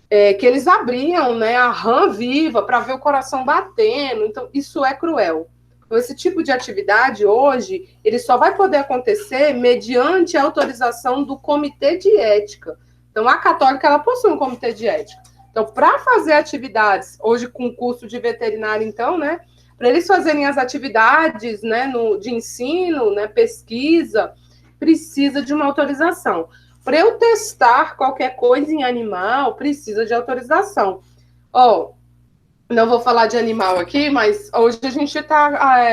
Que eles abriam, né, a rã viva para ver o coração batendo. Então, isso é cruel. Então, esse tipo de atividade, hoje, ele só vai poder acontecer mediante a autorização do Comitê de Ética. Então, a Católica, ela possui um Comitê de Ética. Então, para fazer atividades, hoje com curso de veterinário, então, né, para eles fazerem as atividades, né, de ensino, né, pesquisa, precisa de uma autorização. Para eu testar qualquer coisa em animal, precisa de autorização. Não vou falar de animal aqui, mas hoje a gente está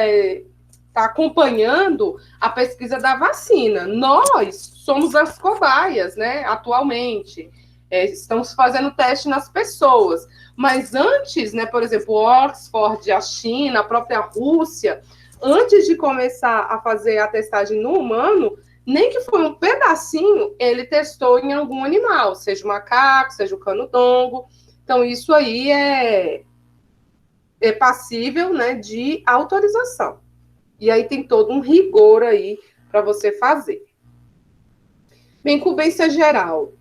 acompanhando a pesquisa da vacina. Nós somos as cobaias, né, atualmente. Estamos fazendo teste nas pessoas. Mas antes, né, por exemplo, Oxford, a China, a própria Rússia, antes de começar a fazer a testagem no humano, nem que foi um pedacinho, ele testou em algum animal, seja o macaco, seja o canudongo. Então, isso aí é passível, né, de autorização. E aí tem todo um rigor aí para você fazer. Bem, incumbência geral.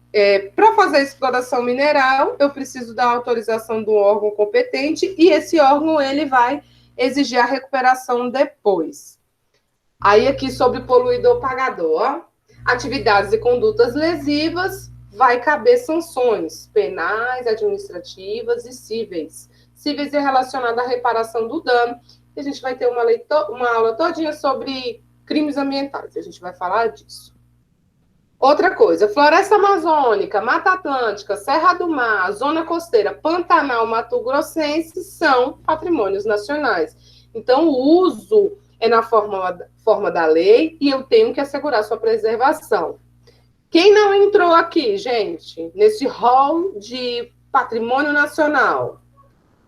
Para fazer a exploração mineral, eu preciso da autorização do órgão competente e esse órgão ele vai exigir a recuperação depois. Aí aqui sobre poluidor pagador, ó. Atividades e condutas lesivas, vai caber sanções penais, administrativas e cíveis. Cíveis é relacionado à reparação do dano. E a gente vai ter uma aula todinha sobre crimes ambientais. A gente vai falar disso. Outra coisa, floresta amazônica, Mata Atlântica, Serra do Mar, Zona Costeira, Pantanal, Mato Grossense são patrimônios nacionais. Então, o uso é na forma da lei e eu tenho que assegurar sua preservação. Quem não entrou aqui, gente, nesse rol de patrimônio nacional?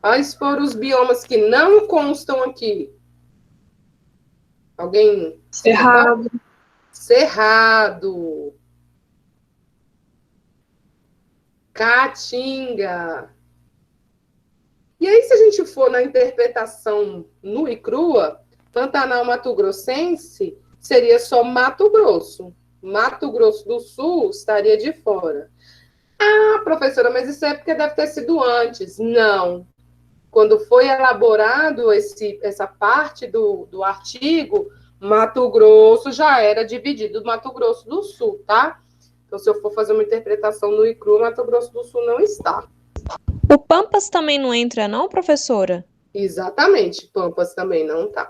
Quais foram os biomas que não constam aqui? Alguém? Cerrado. Cerrado. Caatinga. E aí, se a gente for na interpretação nua e crua, Pantanal Mato Grossense seria só Mato Grosso. Mato Grosso do Sul estaria de fora. Ah, professora, mas isso é porque deve ter sido antes. Não. Quando foi elaborado essa parte do artigo, Mato Grosso já era dividido do Mato Grosso do Sul, tá? Então, se eu for fazer uma interpretação nua e crua, Mato Grosso do Sul não está. O Pampas também não entra, não, professora? Exatamente, Pampas também não tá.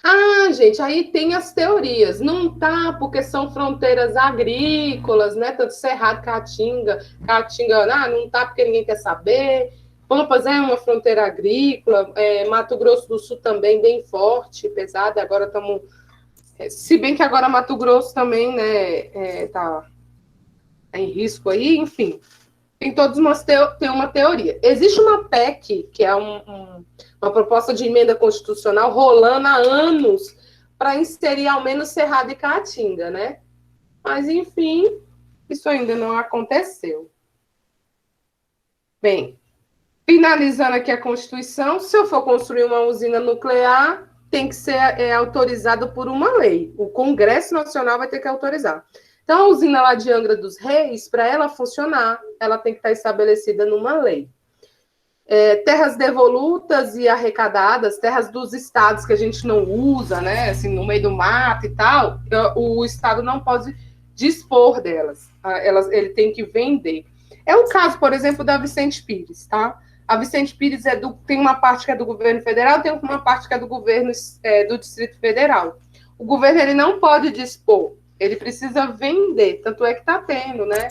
Ah, gente, aí tem as teorias. Não tá, porque são fronteiras agrícolas, né? Tanto Cerrado, Caatinga, não tá porque ninguém quer saber. Pampas é uma fronteira agrícola, Mato Grosso do Sul também bem forte, pesada. Agora estamos... Se bem que agora Mato Grosso também, né, tá em risco aí, enfim. Tem todos tem uma teoria. Existe uma PEC, que é uma proposta de emenda constitucional rolando há anos para inserir ao menos Cerrado e Caatinga, né? Mas, enfim, isso ainda não aconteceu. Bem, finalizando aqui a Constituição, se eu for construir uma usina nuclear, tem que ser autorizado por uma lei. O Congresso Nacional vai ter que autorizar. Então, a usina lá de Angra dos Reis, para ela funcionar, ela tem que estar estabelecida numa lei. Terras devolutas e arrecadadas, terras dos estados que a gente não usa, né, assim, no meio do mato e tal, o estado não pode dispor delas. Ele tem que vender. É o caso, por exemplo, da Vicente Pires, tá? A Vicente Pires tem uma parte que é do governo federal, tem uma parte que é do governo do Distrito Federal. O governo ele não pode dispor, ele precisa vender, tanto é que está tendo, né,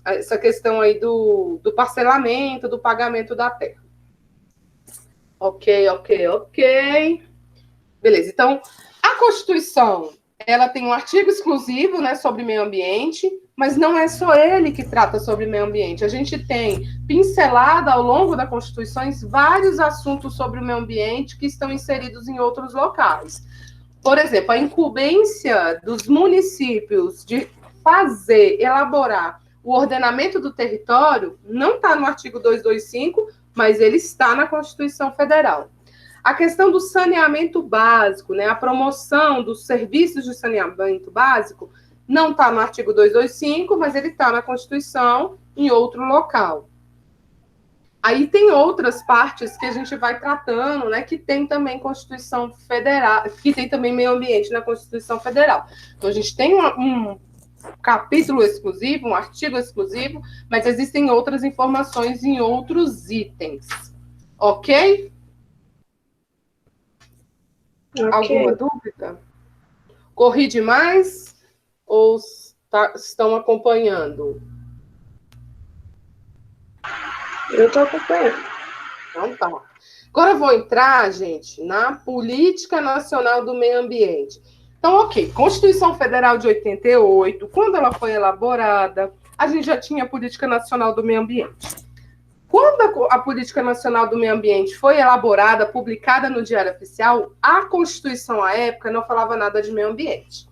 essa questão aí do parcelamento, do pagamento da terra. Ok. Beleza, então, a Constituição, ela tem um artigo exclusivo, né, sobre meio ambiente, mas não é só ele que trata sobre meio ambiente. A gente tem pincelado ao longo da Constituição vários assuntos sobre o meio ambiente que estão inseridos em outros locais. Por exemplo, a incumbência dos municípios de elaborar o ordenamento do território não está no artigo 225, mas ele está na Constituição Federal. A questão do saneamento básico, né, a promoção dos serviços de saneamento básico, não está no artigo 225, mas ele está na Constituição em outro local. Aí tem outras partes que a gente vai tratando, né, que tem também Constituição Federal, que tem também meio ambiente na Constituição Federal. Então, a gente tem um capítulo exclusivo, um artigo exclusivo, mas existem outras informações em outros itens. Ok? Alguma dúvida? Corri demais? Ou estão acompanhando? Eu estou acompanhando. Então tá. Agora eu vou entrar, gente, na Política Nacional do Meio Ambiente. Então, ok, Constituição Federal de 88, quando ela foi elaborada, a gente já tinha a Política Nacional do Meio Ambiente. Quando a Política Nacional do Meio Ambiente foi elaborada, publicada no Diário Oficial, a Constituição, à época, não falava nada de meio ambiente.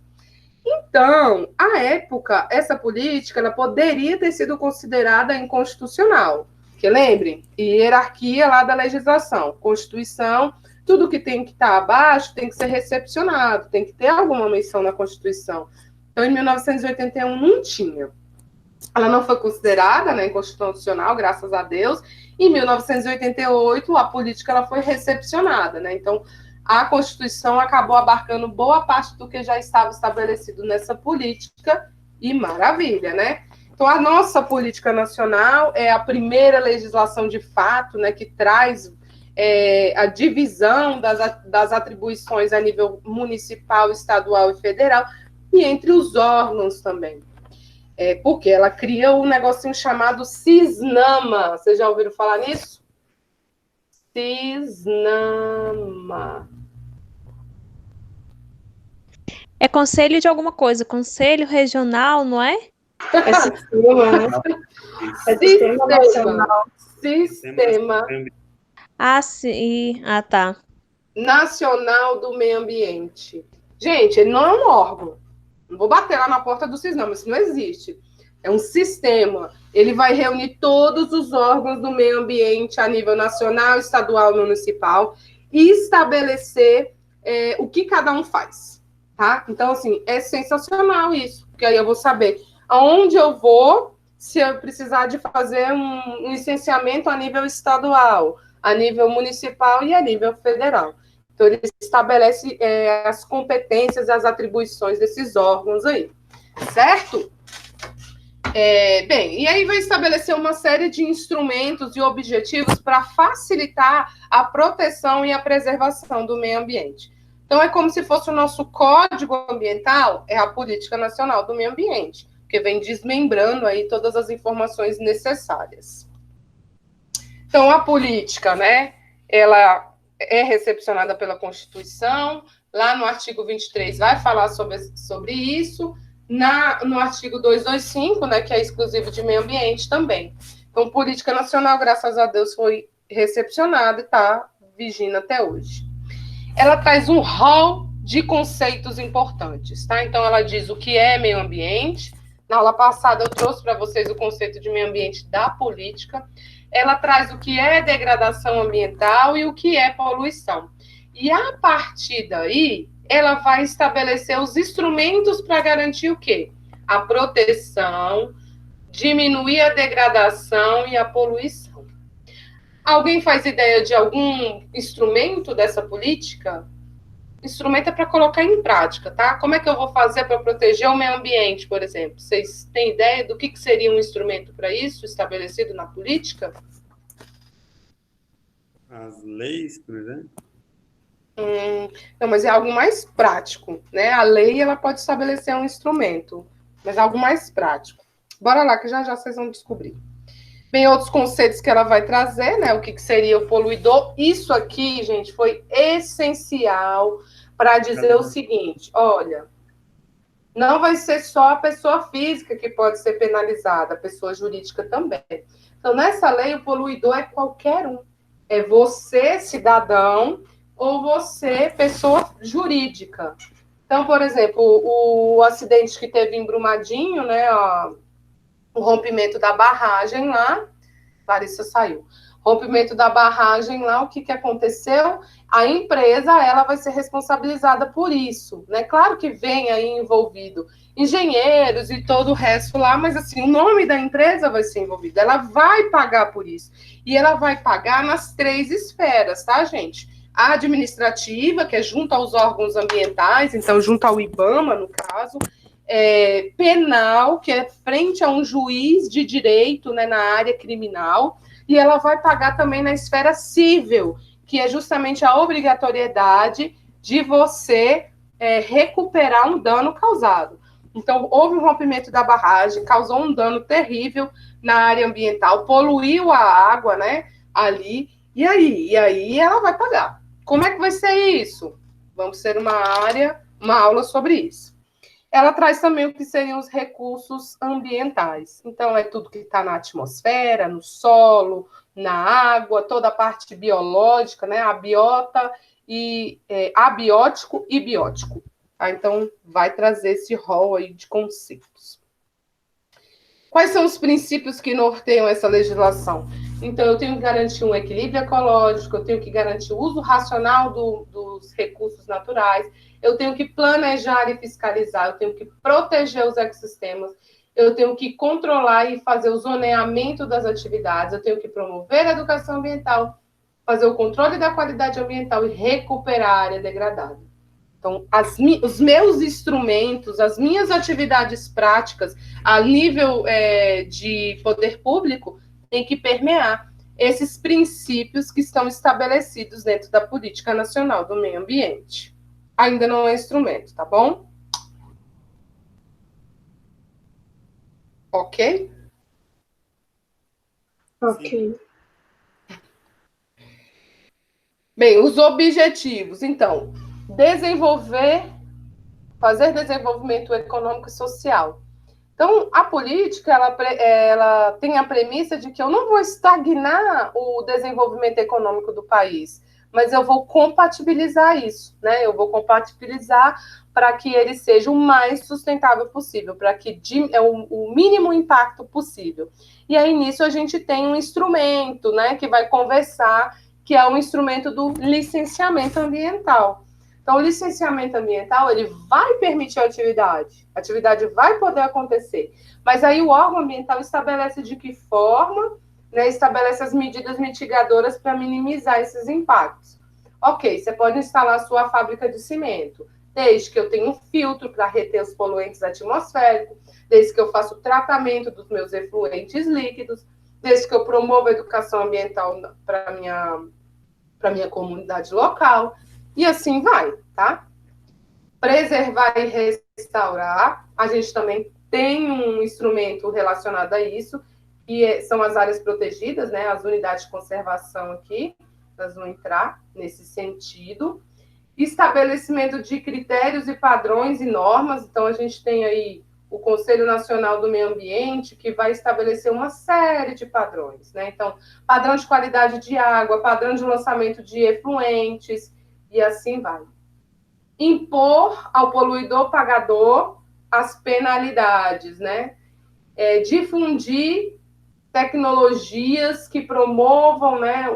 Então, à época, essa política ela poderia ter sido considerada inconstitucional. Porque, lembrem, hierarquia lá da legislação, Constituição, tudo que tem que estar abaixo tem que ser recepcionado, tem que ter alguma menção na Constituição. Então, em 1981, não tinha. Ela não foi considerada, né, inconstitucional, graças a Deus. Em 1988, a política ela foi recepcionada, né? Então, a Constituição acabou abarcando boa parte do que já estava estabelecido nessa política, e maravilha, né? Então, a nossa política nacional é a primeira legislação de fato, né, que traz a divisão das atribuições a nível municipal, estadual e federal, e entre os órgãos também. Porque ela cria um negocinho chamado CISNAMA. Vocês já ouviram falar nisso? CISNAMA. É conselho de alguma coisa, conselho regional, não é? É sistema, né? É sistema nacional. Sistema Ah, sim. Ah, tá. Nacional do Meio Ambiente. Gente, ele não é um órgão. Não vou bater lá na porta do CIS, não, mas isso não existe. É um sistema. Ele vai reunir todos os órgãos do meio ambiente a nível nacional, estadual, municipal e estabelecer o que cada um faz, tá? Então, assim, é sensacional isso, porque aí eu vou saber aonde eu vou se eu precisar de fazer um licenciamento a nível estadual, a nível municipal e a nível federal. Então, ele estabelece as competências, as atribuições desses órgãos aí, certo? Bem, e aí vai estabelecer uma série de instrumentos e objetivos para facilitar a proteção e a preservação do meio ambiente. Então, é como se fosse o nosso Código Ambiental, é a Política Nacional do Meio Ambiente, que vem desmembrando aí todas as informações necessárias. Então, a política, né, ela é recepcionada pela Constituição, lá no artigo 23 vai falar sobre isso, no artigo 225, né, que é exclusivo de meio ambiente também. Então, política nacional, graças a Deus, foi recepcionada e está vigindo até hoje. Ela traz um rol de conceitos importantes, tá? Então, ela diz o que é meio ambiente. Na aula passada, eu trouxe para vocês o conceito de meio ambiente da política. Ela traz o que é degradação ambiental e o que é poluição. E, a partir daí, ela vai estabelecer os instrumentos para garantir o quê? A proteção, diminuir a degradação e a poluição. Alguém faz ideia de algum instrumento dessa política? Instrumento é para colocar em prática, tá? Como é que eu vou fazer para proteger o meio ambiente, por exemplo? Vocês têm ideia do que seria um instrumento para isso, estabelecido na política? As leis, por exemplo? Não, mas é algo mais prático, né? A lei, ela pode estabelecer um instrumento, mas é algo mais prático. Bora lá, que já já vocês vão descobrir. Bem, outros conceitos que ela vai trazer, né? O que seria o poluidor. Isso aqui, gente, foi essencial para dizer o seguinte: olha, não vai ser só a pessoa física que pode ser penalizada, a pessoa jurídica também. Então, nessa lei, o poluidor é qualquer um. É você, cidadão, ou você, pessoa jurídica. Então, por exemplo, o acidente que teve em Brumadinho, né? O rompimento da barragem lá, Larissa saiu. Rompimento da barragem lá, o que aconteceu? A empresa, ela vai ser responsabilizada por isso, né? Claro que vem aí envolvido engenheiros e todo o resto lá, mas assim, o nome da empresa vai ser envolvido, ela vai pagar por isso. E ela vai pagar nas 3 esferas, tá, gente? A administrativa, que é junto aos órgãos ambientais, então junto ao IBAMA, no caso, penal, que é frente a um juiz de direito, né, na área criminal, e ela vai pagar também na esfera civil, que é justamente a obrigatoriedade de você recuperar um dano causado. Então, houve um rompimento da barragem, causou um dano terrível na área ambiental, poluiu a água, né, ali, e aí ela vai pagar. Como é que vai ser isso? Vamos ter uma aula sobre isso. Ela traz também o que seriam os recursos ambientais. Então, é tudo que está na atmosfera, no solo, na água, toda a parte biológica, né? A biota e abiótico e biótico. Tá? Então, vai trazer esse rol aí de conceitos. Quais são os princípios que norteiam essa legislação? Então, eu tenho que garantir um equilíbrio ecológico, eu tenho que garantir o uso racional dos recursos naturais, eu tenho que planejar e fiscalizar, eu tenho que proteger os ecossistemas, eu tenho que controlar e fazer o zoneamento das atividades, eu tenho que promover a educação ambiental, fazer o controle da qualidade ambiental e recuperar a área degradada. Então, os meus instrumentos, as minhas atividades práticas a nível de poder público tem que permear esses princípios que estão estabelecidos dentro da Política Nacional do Meio Ambiente. Ainda não é instrumento, tá bom? Ok? Ok. Bem, os objetivos. Então, desenvolver fazer desenvolvimento econômico e social. Então, a política, ela tem a premissa de que eu não vou estagnar o desenvolvimento econômico do país, mas eu vou compatibilizar isso, né? Eu vou compatibilizar para que ele seja o mais sustentável possível, para que é o mínimo impacto possível. E aí, nisso, a gente tem um instrumento, né, que vai conversar, que é o instrumento do licenciamento ambiental. Então, o licenciamento ambiental, ele vai permitir a atividade vai poder acontecer, mas aí o órgão ambiental estabelece de que forma, né, estabelece as medidas mitigadoras para minimizar esses impactos. Ok, você pode instalar sua fábrica de cimento, desde que eu tenha um filtro para reter os poluentes atmosféricos, desde que eu faça o tratamento dos meus efluentes líquidos, desde que eu promova a educação ambiental para a minha comunidade local, e assim vai, tá? Preservar e restaurar, a gente também tem um instrumento relacionado a isso, que são as áreas protegidas, né? As unidades de conservação aqui, elas vão entrar nesse sentido. Estabelecimento de critérios e padrões e normas, então a gente tem aí o Conselho Nacional do Meio Ambiente, que vai estabelecer uma série de padrões, né? Então, padrão de qualidade de água, padrão de lançamento de efluentes, e assim vai. Impor ao poluidor pagador as penalidades, né? Difundir tecnologias que promovam, né,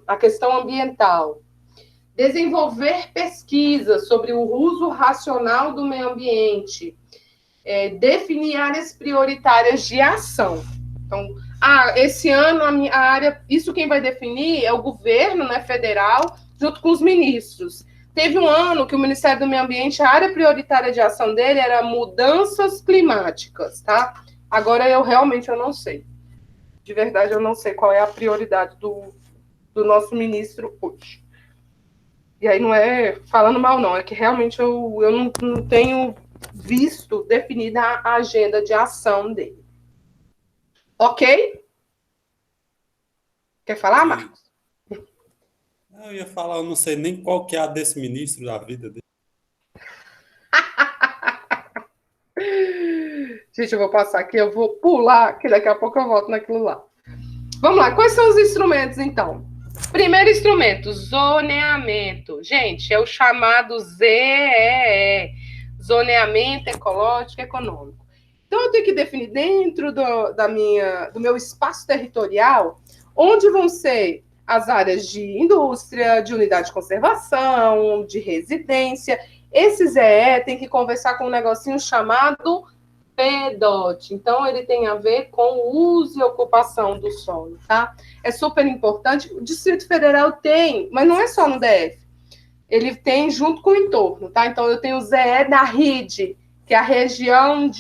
a questão ambiental. Desenvolver pesquisas sobre o uso racional do meio ambiente. Definir áreas prioritárias de ação. Então, esse ano a área, isso quem vai definir é o governo, né, federal, junto com os ministros. Teve um ano que o Ministério do Meio Ambiente, a área prioritária de ação dele era mudanças climáticas, tá? Agora eu não sei. De verdade, eu não sei qual é a prioridade do nosso ministro hoje. E aí não é falando mal, não, é que realmente eu não tenho visto definida a agenda de ação dele. Ok? Quer falar, Marcos? Eu ia falar, eu não sei nem qual que é a desse ministro da vida dele. Gente, eu vou passar aqui, eu vou pular, que daqui a pouco eu volto naquilo lá. Vamos lá, quais são os instrumentos, então? Primeiro instrumento, zoneamento. Gente, é o chamado ZEE, Zoneamento Ecológico Econômico. Então, eu tenho que definir dentro do meu espaço territorial onde vão ser as áreas de indústria, de unidade de conservação, de residência. Esse ZEE tem que conversar com um negocinho chamado PDOT. Então, ele tem a ver com o uso e ocupação do solo, tá? É super importante. O Distrito Federal tem, mas não é só no DF. Ele tem junto com o entorno, tá? Então, eu tenho o ZE da RID, que é a região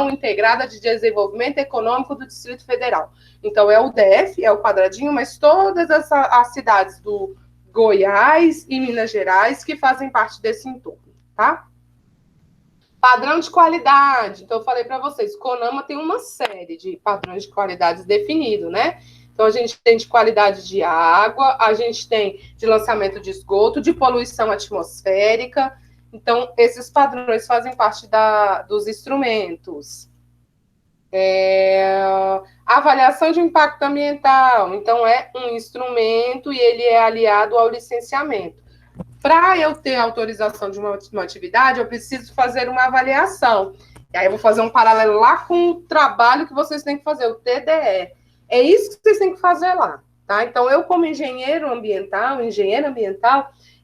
integrada de desenvolvimento econômico do Distrito Federal. Então, é o DF, é o quadradinho, mas todas as cidades do Goiás e Minas Gerais que fazem parte desse entorno, tá? Padrão de qualidade. Então, eu falei para vocês, CONAMA tem uma série de padrões de qualidade definidos, né? Então, a gente tem de qualidade de água, a gente tem de lançamento de esgoto, de poluição atmosférica. Então, esses padrões fazem parte dos instrumentos. Avaliação de impacto ambiental. Então, é um instrumento e ele é aliado ao licenciamento. Para eu ter autorização de uma atividade, eu preciso fazer uma avaliação. E aí eu vou fazer um paralelo lá com o trabalho que vocês têm que fazer, o TDE. É isso que vocês têm que fazer lá, tá? Então, eu como engenheira ambiental,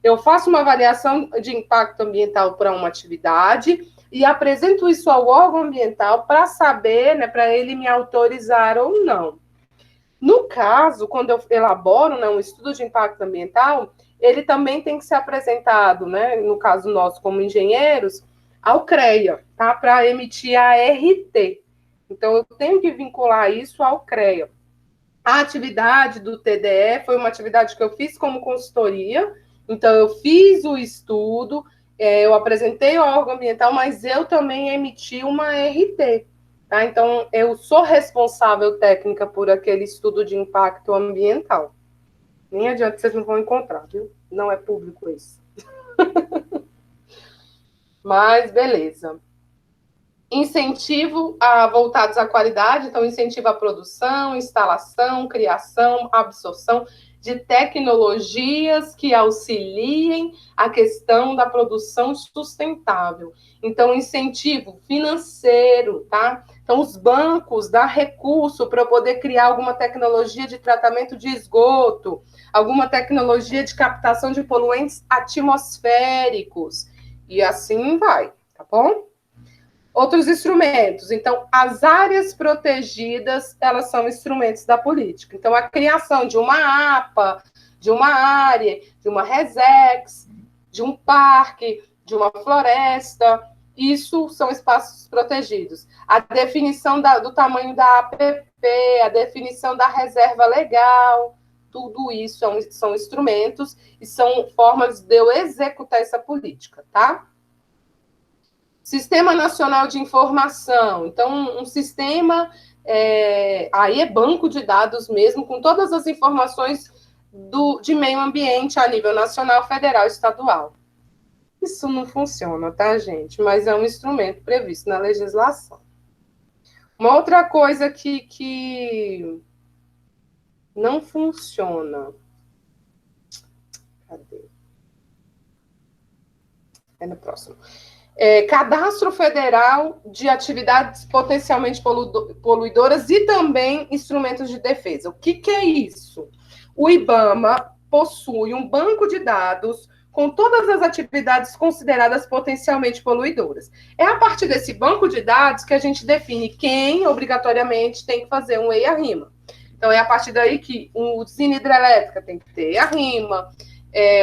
eu faço uma avaliação de impacto ambiental para uma atividade e apresento isso ao órgão ambiental para saber, né, para ele me autorizar ou não. No caso, quando eu elaboro, né, um estudo de impacto ambiental, ele também tem que ser apresentado, né, no caso nosso como engenheiros, ao CREA, tá, para emitir a RT. Então, eu tenho que vincular isso ao CREA. A atividade do TDE foi uma atividade que eu fiz como consultoria, então eu fiz o estudo, eu apresentei ao órgão ambiental, mas eu também emiti uma RT. Tá? Então, eu sou responsável técnica por aquele estudo de impacto ambiental. Nem adianta, vocês não vão encontrar, viu? Não é público isso. Mas, beleza. Incentivo voltados à qualidade, então incentivo à produção, instalação, criação, absorção de tecnologias que auxiliem a questão da produção sustentável. Então, incentivo financeiro, tá? Então, os bancos dão recurso para poder criar alguma tecnologia de tratamento de esgoto, alguma tecnologia de captação de poluentes atmosféricos, e assim vai, tá bom? Outros instrumentos. Então, as áreas protegidas, elas são instrumentos da política. Então, a criação de uma APA, de uma área, de uma RESEX, de um parque, de uma floresta, isso são espaços protegidos. A definição do tamanho da APP, a definição da reserva legal, tudo isso são instrumentos e são formas de eu executar essa política, tá? Sistema Nacional de Informação. Então, um sistema, aí é banco de dados mesmo, com todas as informações de meio ambiente a nível nacional, federal e estadual. Isso não funciona, tá, gente? Mas é um instrumento previsto na legislação. Uma outra coisa que não funciona. Cadê? É no próximo. Cadastro federal de atividades potencialmente poluidoras e também instrumentos de defesa. O que é isso? O IBAMA possui um banco de dados com todas as atividades consideradas potencialmente poluidoras. É a partir desse banco de dados que a gente define quem, obrigatoriamente, tem que fazer um EIA-RIMA. Então, é a partir daí que usina hidrelétrica tem que ter EIA-RIMA,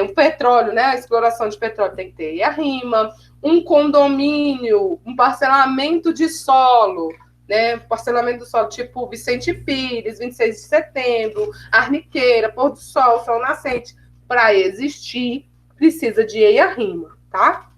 o petróleo, né, a exploração de petróleo tem que ter EIA-RIMA, um condomínio, um parcelamento de solo, né, parcelamento do solo tipo Vicente Pires, 26 de setembro, Arniqueira, Pôr do Sol, Sol Nascente, para existir, precisa de EIA-RIMA, tá?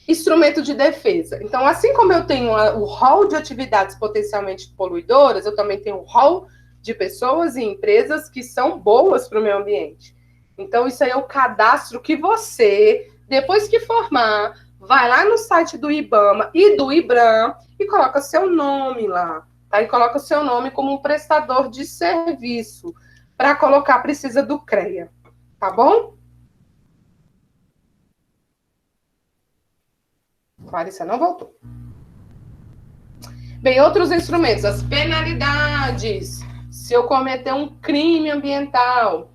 Instrumento de defesa. Então, assim como eu tenho o rol de atividades potencialmente poluidoras, eu também tenho o rol de pessoas e empresas que são boas para o meio ambiente. Então, isso aí é o cadastro que você, depois que formar, vai lá no site do IBAMA e do IBRAM e coloca seu nome lá, tá? E coloca seu nome como um prestador de serviço. Para colocar, precisa do CREA, tá bom? Clarissa não voltou. Bem, outros instrumentos, as penalidades, se eu cometer um crime ambiental,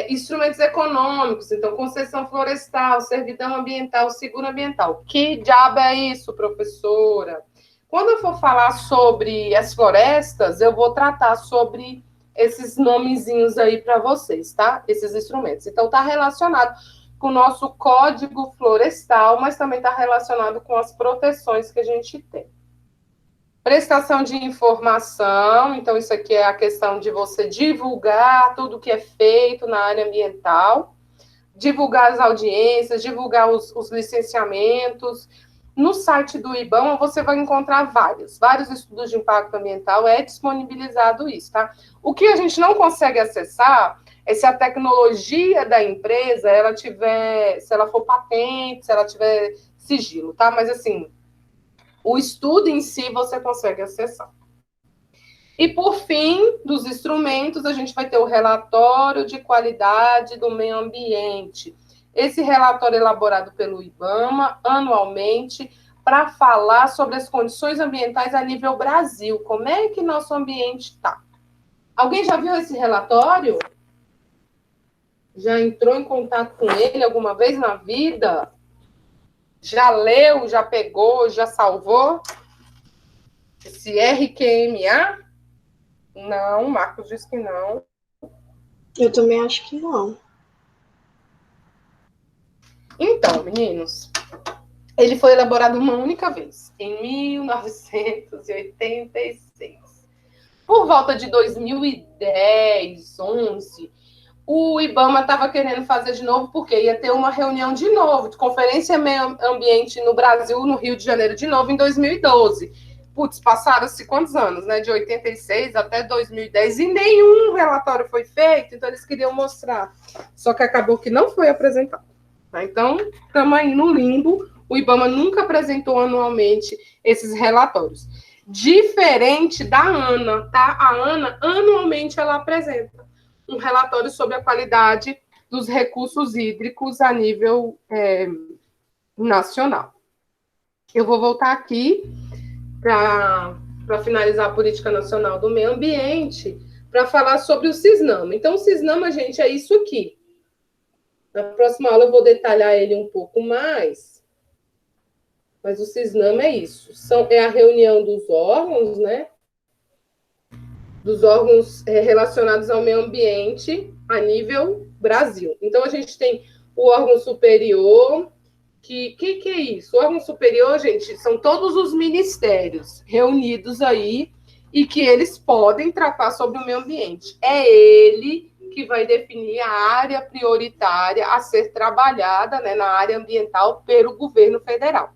instrumentos econômicos, então concessão florestal, servidão ambiental, seguro ambiental. Que diabo é isso, professora? Quando eu for falar sobre as florestas, eu vou tratar sobre esses nomezinhos aí para vocês, tá? Esses instrumentos. Então, está relacionado com o nosso Código Florestal, mas também está relacionado com as proteções que a gente tem. Prestação de informação, então isso aqui é a questão de você divulgar tudo que é feito na área ambiental, divulgar as audiências, divulgar os licenciamentos. No site do IBAMA você vai encontrar vários estudos de impacto ambiental, é disponibilizado isso, tá? O que a gente não consegue acessar é se a tecnologia da empresa, ela tiver, se ela for patente, se ela tiver sigilo, tá? Mas assim, o estudo em si você consegue acessar. E, por fim, dos instrumentos, a gente vai ter o relatório de qualidade do meio ambiente. Esse relatório é elaborado pelo IBAMA anualmente para falar sobre as condições ambientais a nível Brasil. Como é que nosso ambiente está? Alguém já viu esse relatório? Já entrou em contato com ele alguma vez na vida? Já leu, já pegou, já salvou? Esse RQMA? Não, o Marcos diz que não. Eu também acho que não. Então, meninos, ele foi elaborado uma única vez, em 1986. Por volta de 2010, 11, o IBAMA estava querendo fazer de novo, porque ia ter uma reunião de novo, de Conferência Meio Ambiente no Brasil, no Rio de Janeiro, de novo, em 2012. Putz, passaram-se quantos anos, né? De 86 até 2010, e nenhum relatório foi feito, então eles queriam mostrar. Só que acabou que não foi apresentado. Tá? Então, estamos aí no limbo. O IBAMA nunca apresentou anualmente esses relatórios. Diferente da ANA, tá? A ANA, anualmente, ela apresenta um relatório sobre a qualidade dos recursos hídricos a nível nacional. Eu vou voltar aqui para finalizar a Política Nacional do Meio Ambiente, para falar sobre o CISNAMA. Então, o CISNAMA, gente, é isso aqui. Na próxima aula eu vou detalhar ele um pouco mais, mas o CISNAMA é isso. É a reunião dos órgãos, né? Dos órgãos relacionados ao meio ambiente a nível Brasil. Então, a gente tem o órgão superior, que é isso? O órgão superior, gente, são todos os ministérios reunidos aí e que eles podem tratar sobre o meio ambiente. É ele que vai definir a área prioritária a ser trabalhada, né, na área ambiental pelo governo federal.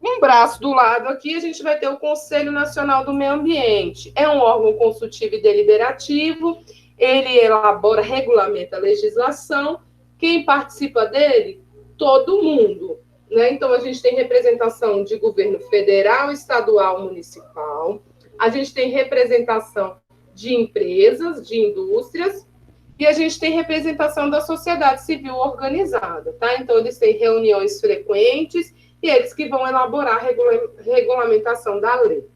Um braço do lado aqui, a gente vai ter o Conselho Nacional do Meio Ambiente. É um órgão consultivo e deliberativo, ele elabora, regulamenta a legislação. Quem participa dele? Todo mundo. Né? Então, a gente tem representação de governo federal, estadual, municipal. A gente tem representação de empresas, de indústrias, e a gente tem representação da sociedade civil organizada. Tá? Então, eles têm reuniões frequentes e eles que vão elaborar a regulamentação da lei.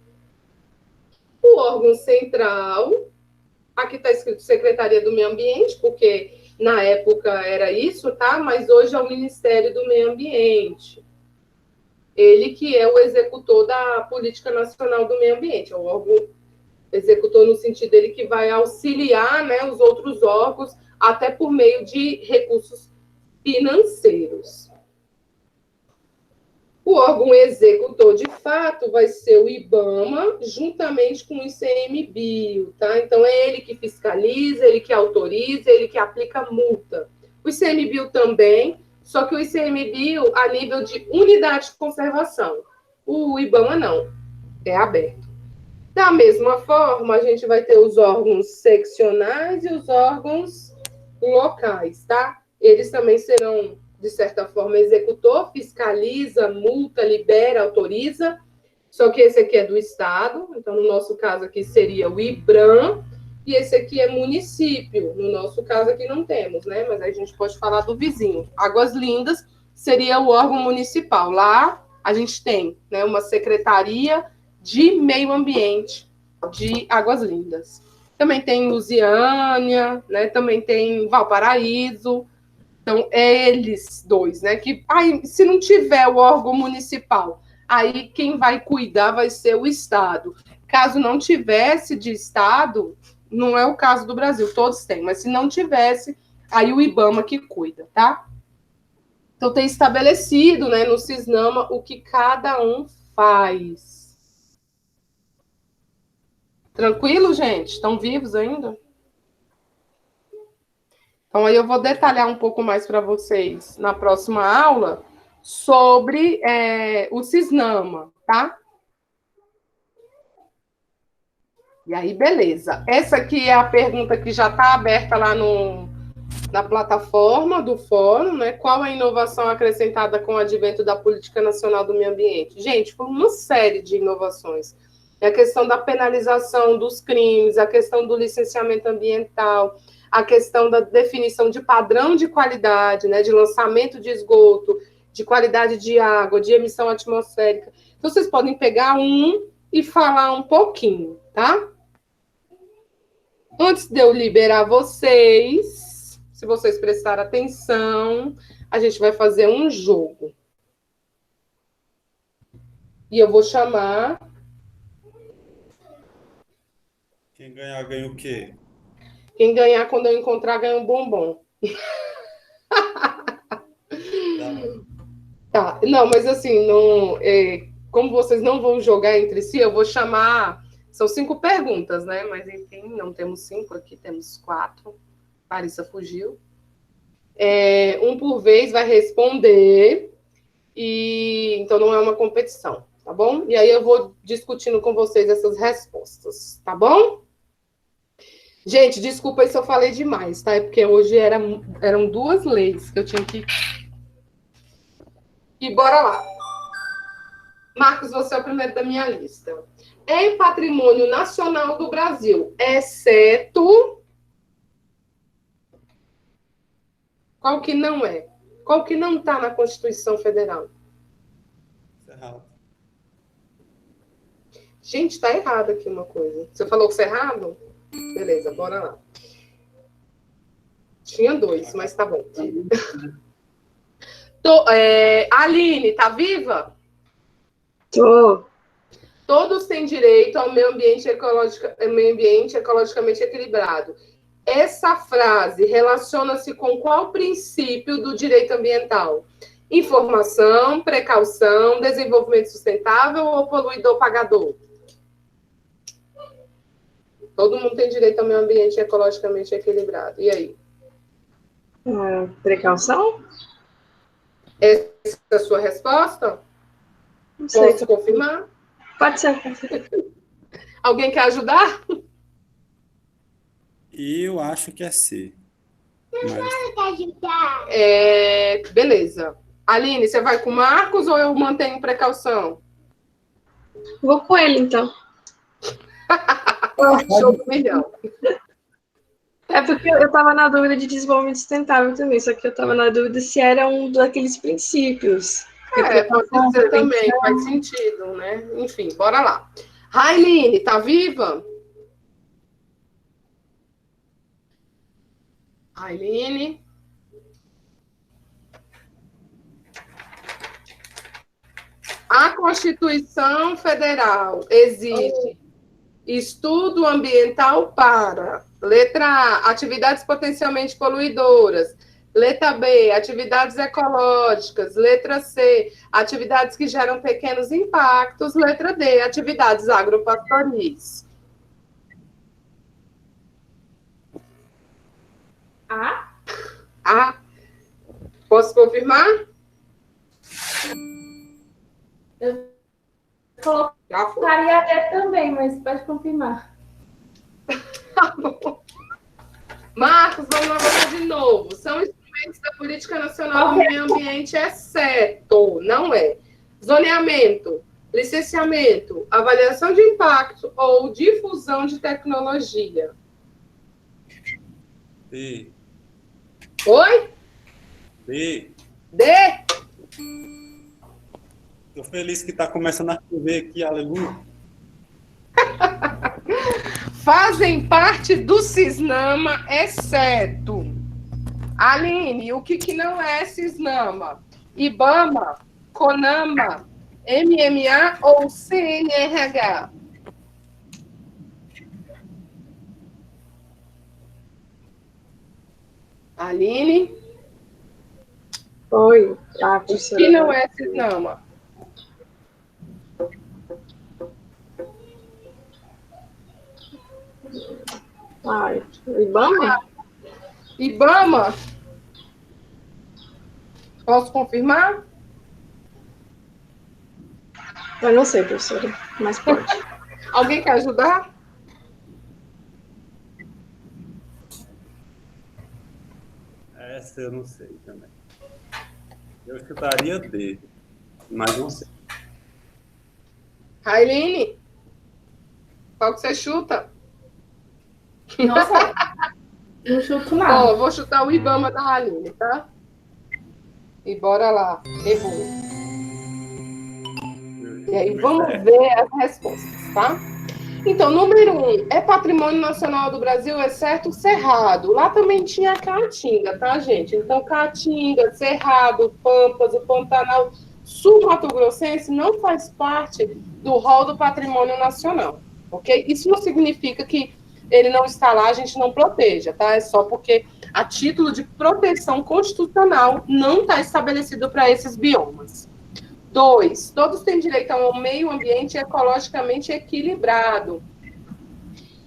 O órgão central, aqui está escrito Secretaria do Meio Ambiente, porque na época era isso, tá? Mas hoje é o Ministério do Meio Ambiente. Ele que é o executor da Política Nacional do Meio Ambiente, é o órgão executor no sentido dele que vai auxiliar, né, os outros órgãos, até por meio de recursos financeiros. O órgão executor, de fato, vai ser o IBAMA, juntamente com o ICMBio, tá? Então, é ele que fiscaliza, ele que autoriza, ele que aplica multa. O ICMBio também, só que o ICMBio a nível de unidade de conservação. O IBAMA não, é aberto. Da mesma forma, a gente vai ter os órgãos seccionais e os órgãos locais, tá? Eles também serão, de certa forma, executor, fiscaliza, multa, libera, autoriza, só que esse aqui é do Estado, então, no nosso caso aqui seria o IBRAM, e esse aqui é município, no nosso caso aqui não temos, né, mas aí a gente pode falar do vizinho. Águas Lindas seria o órgão municipal, lá a gente tem, né, uma secretaria de meio ambiente de Águas Lindas. Também tem Lusiânia, né, também tem Valparaíso. Então, é eles dois, né? Que aí, se não tiver o órgão municipal, aí quem vai cuidar vai ser o Estado. Caso não tivesse de Estado, não é o caso do Brasil, todos têm, mas se não tivesse, aí o IBAMA que cuida, tá? Então, tem estabelecido, né, no CISNAMA o que cada um faz. Tranquilo, gente? Estão vivos ainda? Então, aí eu vou detalhar um pouco mais para vocês na próxima aula sobre o CISNAMA, tá? E aí, beleza. Essa aqui é a pergunta que já está aberta lá na plataforma do fórum, né? Qual a inovação acrescentada com o advento da Política Nacional do Meio Ambiente? Gente, foi uma série de inovações. A questão da penalização dos crimes, a questão do licenciamento ambiental, a questão da definição de padrão de qualidade, né, de lançamento de esgoto, de qualidade de água, de emissão atmosférica. Então, vocês podem pegar um e falar um pouquinho, tá? Antes de eu liberar vocês, se vocês prestarem atenção, a gente vai fazer um jogo. E eu vou chamar... Quem ganhar, ganha o quê? Quem ganhar, quando eu encontrar, ganha um bombom. Tá, não, mas assim, não, como vocês não vão jogar entre si, eu vou chamar... São 5 perguntas, né? Mas, enfim, não temos 5 aqui, temos 4. Larissa fugiu. Um por vez vai responder, e então não é uma competição, tá bom? E aí eu vou discutindo com vocês essas respostas, tá bom? Gente, desculpa aí se eu falei demais, tá? É porque hoje eram 2 leis que eu tinha que... E bora lá. Marcos, você é o primeiro da minha lista. Em patrimônio nacional do Brasil, exceto... Qual que não é? Qual que não está na Constituição Federal? Cerrado. Gente, está errado aqui uma coisa. Você falou que isso é errado? Beleza, bora lá. Tinha 2, mas tá bom. Aline, tá viva? Tô. Todos têm direito ao meio ambiente ecologicamente equilibrado. Essa frase relaciona-se com qual princípio do direito ambiental? Informação, precaução, desenvolvimento sustentável ou poluidor pagador? Todo mundo tem direito ao meio ambiente ecologicamente equilibrado. E aí? Precaução? Essa é a sua resposta? Não sei. Posso confirmar? Pode ser. Alguém quer ajudar? E eu acho que é C. Mas... Beleza. Aline, você vai com o Marcos ou eu mantenho precaução? Vou com ele, então. Show do milhão. É porque eu estava na dúvida de desenvolvimento sustentável também, só que eu estava na dúvida se era um daqueles princípios. Pode ser também, faz sentido, né? Enfim, bora lá. Railine, tá viva? Railine? A Constituição Federal exige estudo ambiental para, letra A, atividades potencialmente poluidoras, letra B, atividades ecológicas, letra C, atividades que geram pequenos impactos, letra D, atividades agropastoris. A? Posso confirmar? Eu colocaria até também, mas pode confirmar. Tá bom. Marcos, vamos lá de novo. São instrumentos da Política Nacional do Meio Ambiente, exceto, não é, zoneamento, licenciamento, avaliação de impacto ou difusão de tecnologia. D. Oi? D. D? Tô feliz que tá começando a chover aqui, aleluia. Fazem parte do CISNAMA, exceto. Aline, o que não é CISNAMA? IBAMA, CONAMA, MMA ou CNRH? Aline? Oi. O que não é CISNAMA? IBAMA? IBAMA? Posso confirmar? Eu não sei, professora, mas pode. Alguém quer ajudar? Essa eu não sei também. Eu chutaria D, mas não sei. Railine? Qual que você chuta? Nossa, não chuto nada. Ó, vou chutar o IBAMA da Aline, tá? E bora lá. Errou. E aí, vamos ver as respostas, tá? Então, número 1, é patrimônio nacional do Brasil, exceto o Cerrado. Lá também tinha a Caatinga, tá, gente? Então, Caatinga, Cerrado, Pampas, o Pantanal, Sul-Mato Grossense não faz parte do rol do patrimônio nacional, ok? Isso não significa que ele não está lá, a gente não proteja, tá? É só porque a título de proteção constitucional não está estabelecido para esses biomas. 2, todos têm direito a um meio ambiente ecologicamente equilibrado.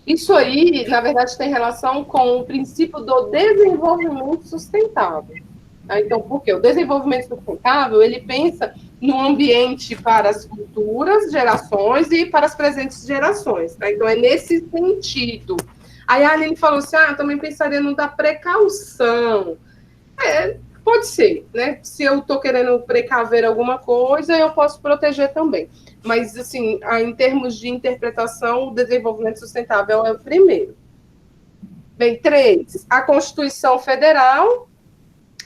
Isso aí, na verdade, tem relação com o princípio do desenvolvimento sustentável. Então, por quê? O desenvolvimento sustentável, ele pensa no ambiente para as futuras gerações e para as presentes gerações. Tá? Então, é nesse sentido. Aí a Aline falou assim, eu também pensaria no da precaução. Pode ser, né? Se eu estou querendo precaver alguma coisa, eu posso proteger também. Mas, assim, em termos de interpretação, o desenvolvimento sustentável é o primeiro. Bem, 3, a Constituição Federal,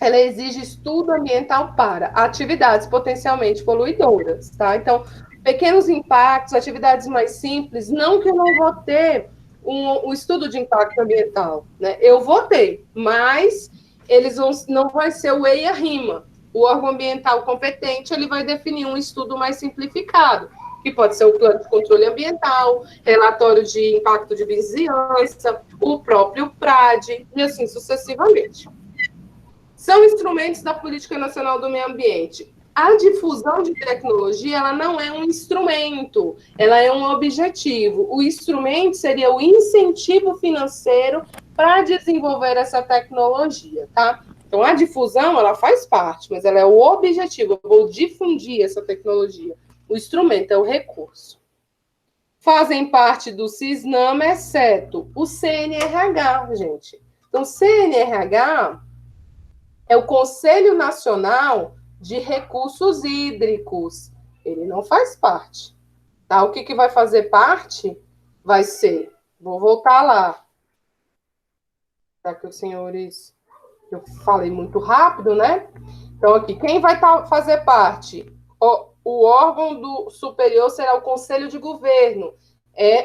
ela exige estudo ambiental para atividades potencialmente poluidoras, tá? Então, pequenos impactos, atividades mais simples, não que eu não vou ter um estudo de impacto ambiental, né? Eu vou ter, mas não vai ser o EIA-RIMA. O órgão ambiental competente, ele vai definir um estudo mais simplificado, que pode ser o plano de controle ambiental, relatório de impacto de vizinhança, o próprio PRAD, e assim sucessivamente. São instrumentos da Política Nacional do Meio Ambiente. A difusão de tecnologia, ela não é um instrumento, ela é um objetivo. O instrumento seria o incentivo financeiro para desenvolver essa tecnologia, tá? Então, a difusão, ela faz parte, mas ela é o objetivo. Eu vou difundir essa tecnologia. O instrumento é o recurso. Fazem parte do CISNAMA, exceto o CNRH, gente. Então, CNRH é o Conselho Nacional de Recursos Hídricos. Ele não faz parte. Tá? O que vai fazer parte vai ser... Vou voltar lá. Já que os senhores... Eu falei muito rápido, né? Então, aqui, quem vai fazer parte? O órgão superior será o Conselho de Governo.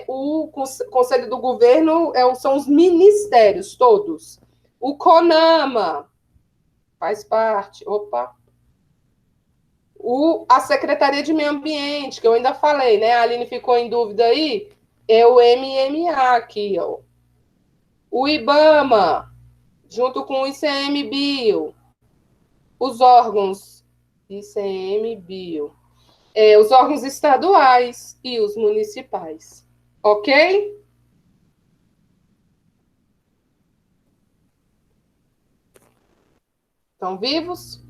O Conselho do Governo são os ministérios todos. O CONAMA faz parte. A Secretaria de Meio Ambiente, que eu ainda falei, né? A Aline ficou em dúvida aí. É o MMA aqui, ó. O IBAMA, junto com o ICMBio. Os órgãos ICMBio. Os órgãos estaduais e os municipais. Ok? Estão vivos?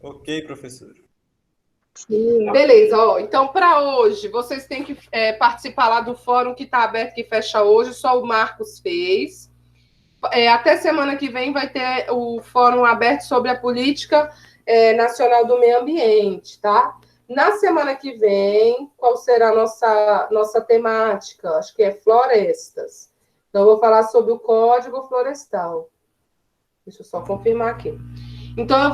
Ok, professor. Sim. Beleza, então para hoje, vocês têm que participar lá do fórum que está aberto, que fecha hoje, só o Marcos fez. Até semana que vem vai ter o fórum aberto sobre a política nacional do meio ambiente, tá? Na semana que vem, qual será a nossa temática? Acho que é florestas. Então, eu vou falar sobre o Código Florestal. Deixa eu só confirmar aqui. Então,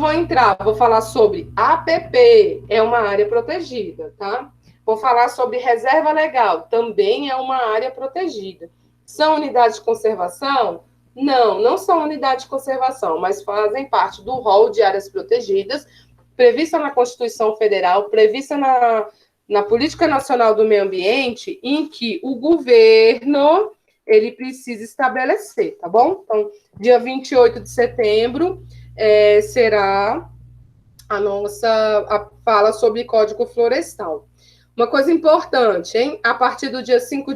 vou falar sobre APP, é uma área protegida, tá? Vou falar sobre reserva legal, também é uma área protegida. São unidades de conservação? Não, não são unidades de conservação, mas fazem parte do rol de áreas protegidas, prevista na Constituição Federal, prevista na Política Nacional do Meio Ambiente, em que o governo ele precisa estabelecer, tá bom? Então, dia 28 de setembro será a nossa fala sobre Código Florestal. Uma coisa importante, hein? A partir do dia 5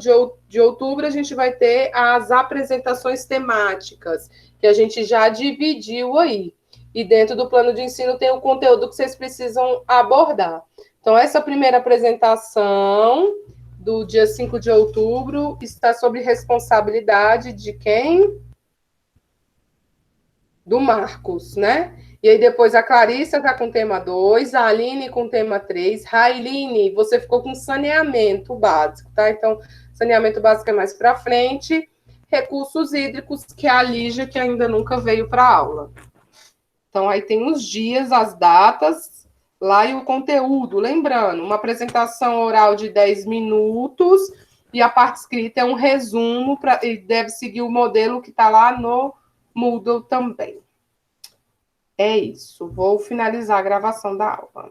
de outubro, a gente vai ter as apresentações temáticas, que a gente já dividiu aí. E dentro do plano de ensino tem o conteúdo que vocês precisam abordar. Então, essa primeira apresentação do dia 5 de outubro está sob responsabilidade de quem? Do Marcos, né? E aí depois a Clarissa está com tema 2, a Aline com tema 3. Railine, você ficou com saneamento básico, tá? Então, saneamento básico é mais para frente. Recursos hídricos, que é a Lígia, que ainda nunca veio para a aula. Então, aí tem os dias, as datas, lá e o conteúdo. Lembrando, uma apresentação oral de 10 minutos e a parte escrita é um resumo e deve seguir o modelo que está lá no Moodle também. É isso. Vou finalizar a gravação da aula.